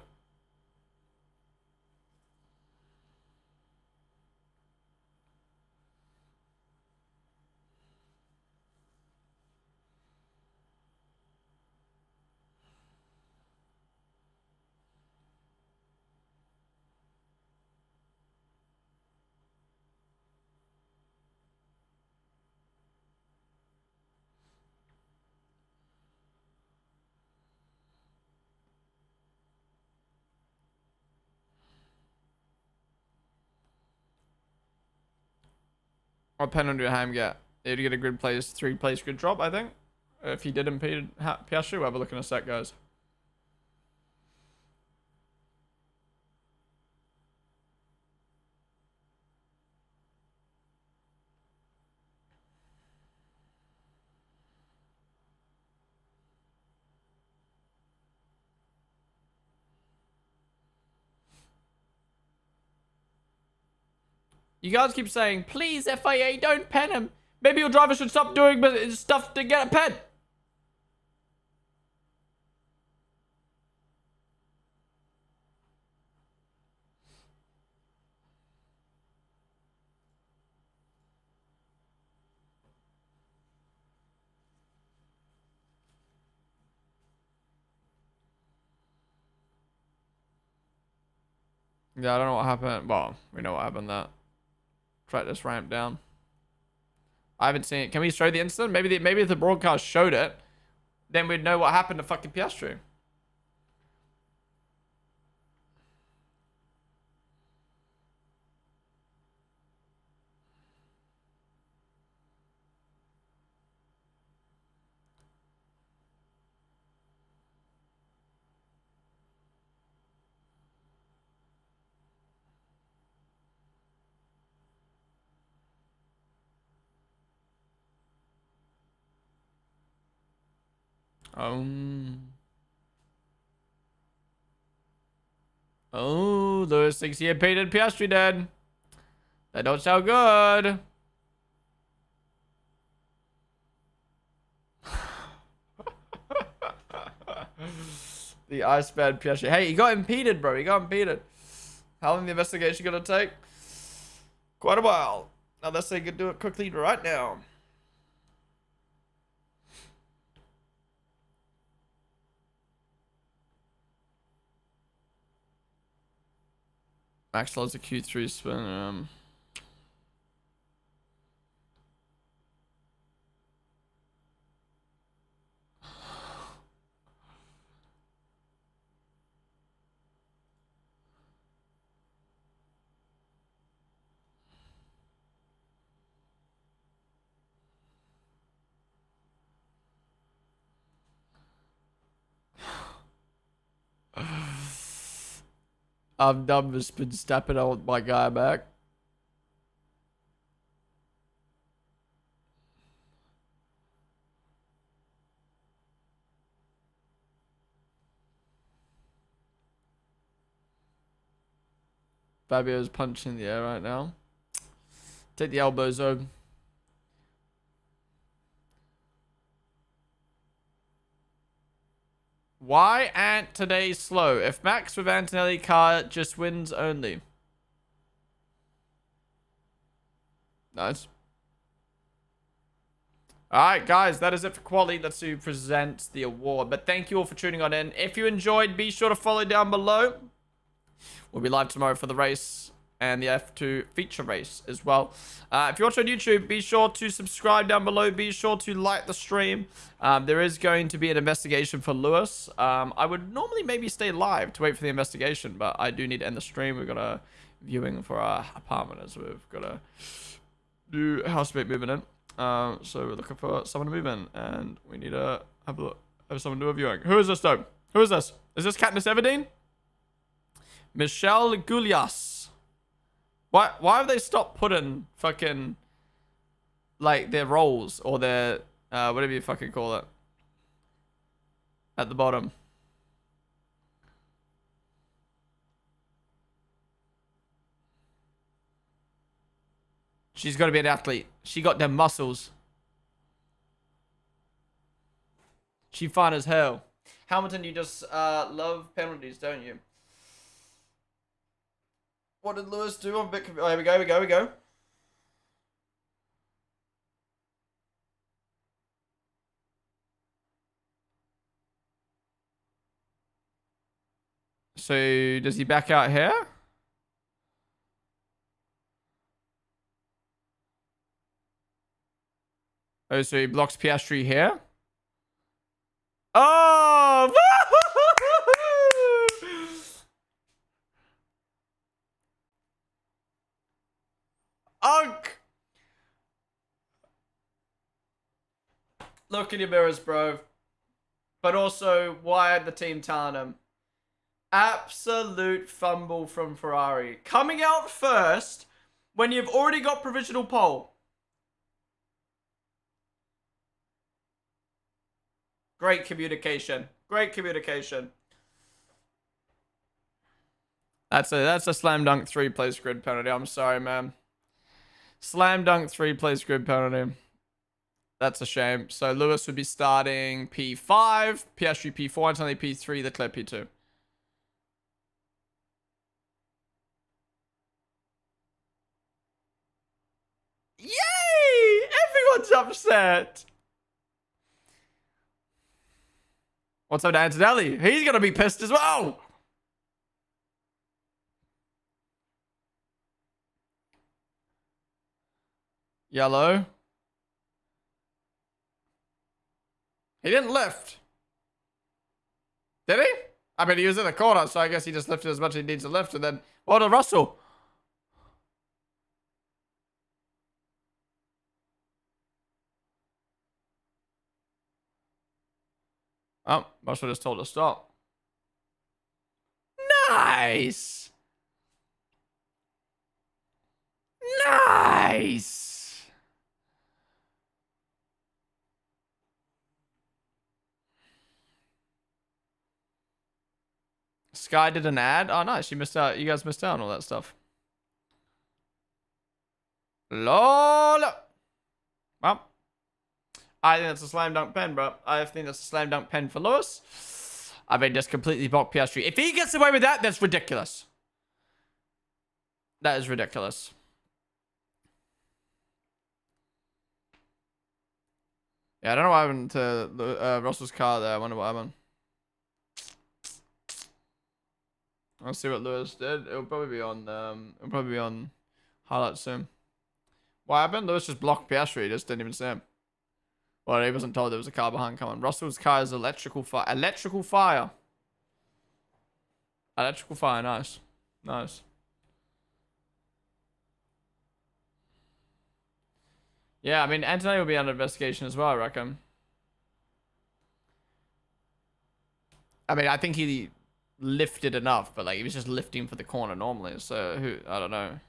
What penalty did Ham get? Did he get a grid place, 3 place grid drop, I think? If he did impede Piastri, we'll have a look in a sec, guys. You guys keep saying, please, FIA, don't pen him. Maybe your driver should stop doing stuff to get a pen. Yeah, I don't know what happened. Well, we know what happened there. Track this ramp down. I haven't seen it. Can we show the incident? Maybe if the broadcast showed it, then we'd know what happened to fucking Piastri. Oh, Lewis thinks he had painted Piastri dead. That don't sound good. The Iceman Piaget. Hey, he got impeded, bro. He got impeded. How long the investigation gonna take? Quite a while. Unless they could do it quickly right now. Max loves a Q3 spin. I'm done with spin stepping on my guy back. Fabio's punching the air right now. Take the elbows over. Why ain't today slow? If Max with Antonelli car just wins only. Nice. Alright, guys, that is it for quality. Let's do present the award. But thank you all for tuning on in. If you enjoyed, be sure to follow down below. We'll be live tomorrow for the race and the F2 feature race as well. If you're watching on YouTube, be sure to subscribe down below. Be sure to like the stream. There is going to be an investigation for Lewis. I would normally maybe stay live to wait for the investigation, but I do need to end the stream. We've got a viewing for our apartment as we've got a new housemate moving in. So we're looking for someone to move in, and we need to have someone do a viewing. Who is this though? Who is this? Is this Katniss Everdeen? Michelle Goulias. Why have they stopped putting fucking like their roles or their whatever you fucking call it at the bottom? She's got to be an athlete. She got them muscles. She fine as hell. Hamilton, you just love penalties, don't you? What did Lewis do? I'm a bit confused. Oh, here we go. So, does he back out here? Oh, so he blocks Piastri here? Oh! Unk! Look in your mirrors, bro. But also, why are the team telling him? Absolute fumble from Ferrari. Coming out first when you've already got provisional pole. Great communication. Great communication. That's a slam dunk 3 place grid penalty. I'm sorry, man. Slam dunk 3 place grid penalty. That's a shame. So Lewis would be starting P5, Piastri P4, and only P3, Leclerc P2. Yay! Everyone's upset. What's up to Antonelli? He's gonna be pissed as well. Yellow. He didn't lift. Did he? I mean, he was in the corner, so I guess he just lifted as much as he needs to lift, and then... What to Russell? Oh, Russell just told us to stop. Nice! Nice! Sky did an ad? Oh, nice. You missed out. You guys missed out on all that stuff. LOL! Well, I think that's a slam dunk pen, bro. I think that's a slam dunk pen for Lewis. I mean, just completely blocked Piastri. If he gets away with that, that's ridiculous. That is ridiculous. Yeah, I don't know what happened to Russell's car there. I wonder what happened. I'll see what Lewis did. It'll probably be on highlights soon. What happened? Lewis just blocked Piastri. He just didn't even see him. Well, he wasn't told there was a car behind coming. Russell's car is electrical fire. Electrical fire. Electrical fire. Nice. Nice. Yeah, I mean, Antonelli will be under investigation as well, I reckon. I mean, I think he lifted enough, but like he was just lifting for the corner normally. So I don't know.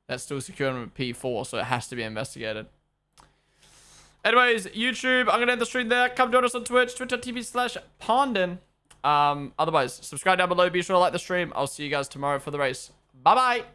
That's still secured with P4, so it has to be investigated. Anyways, YouTube, I'm gonna end the stream there. Come join us on Twitch, twitch.tv/Ponden. Otherwise, subscribe down below. Be sure to like the stream. I'll see you guys tomorrow for the race. Bye bye.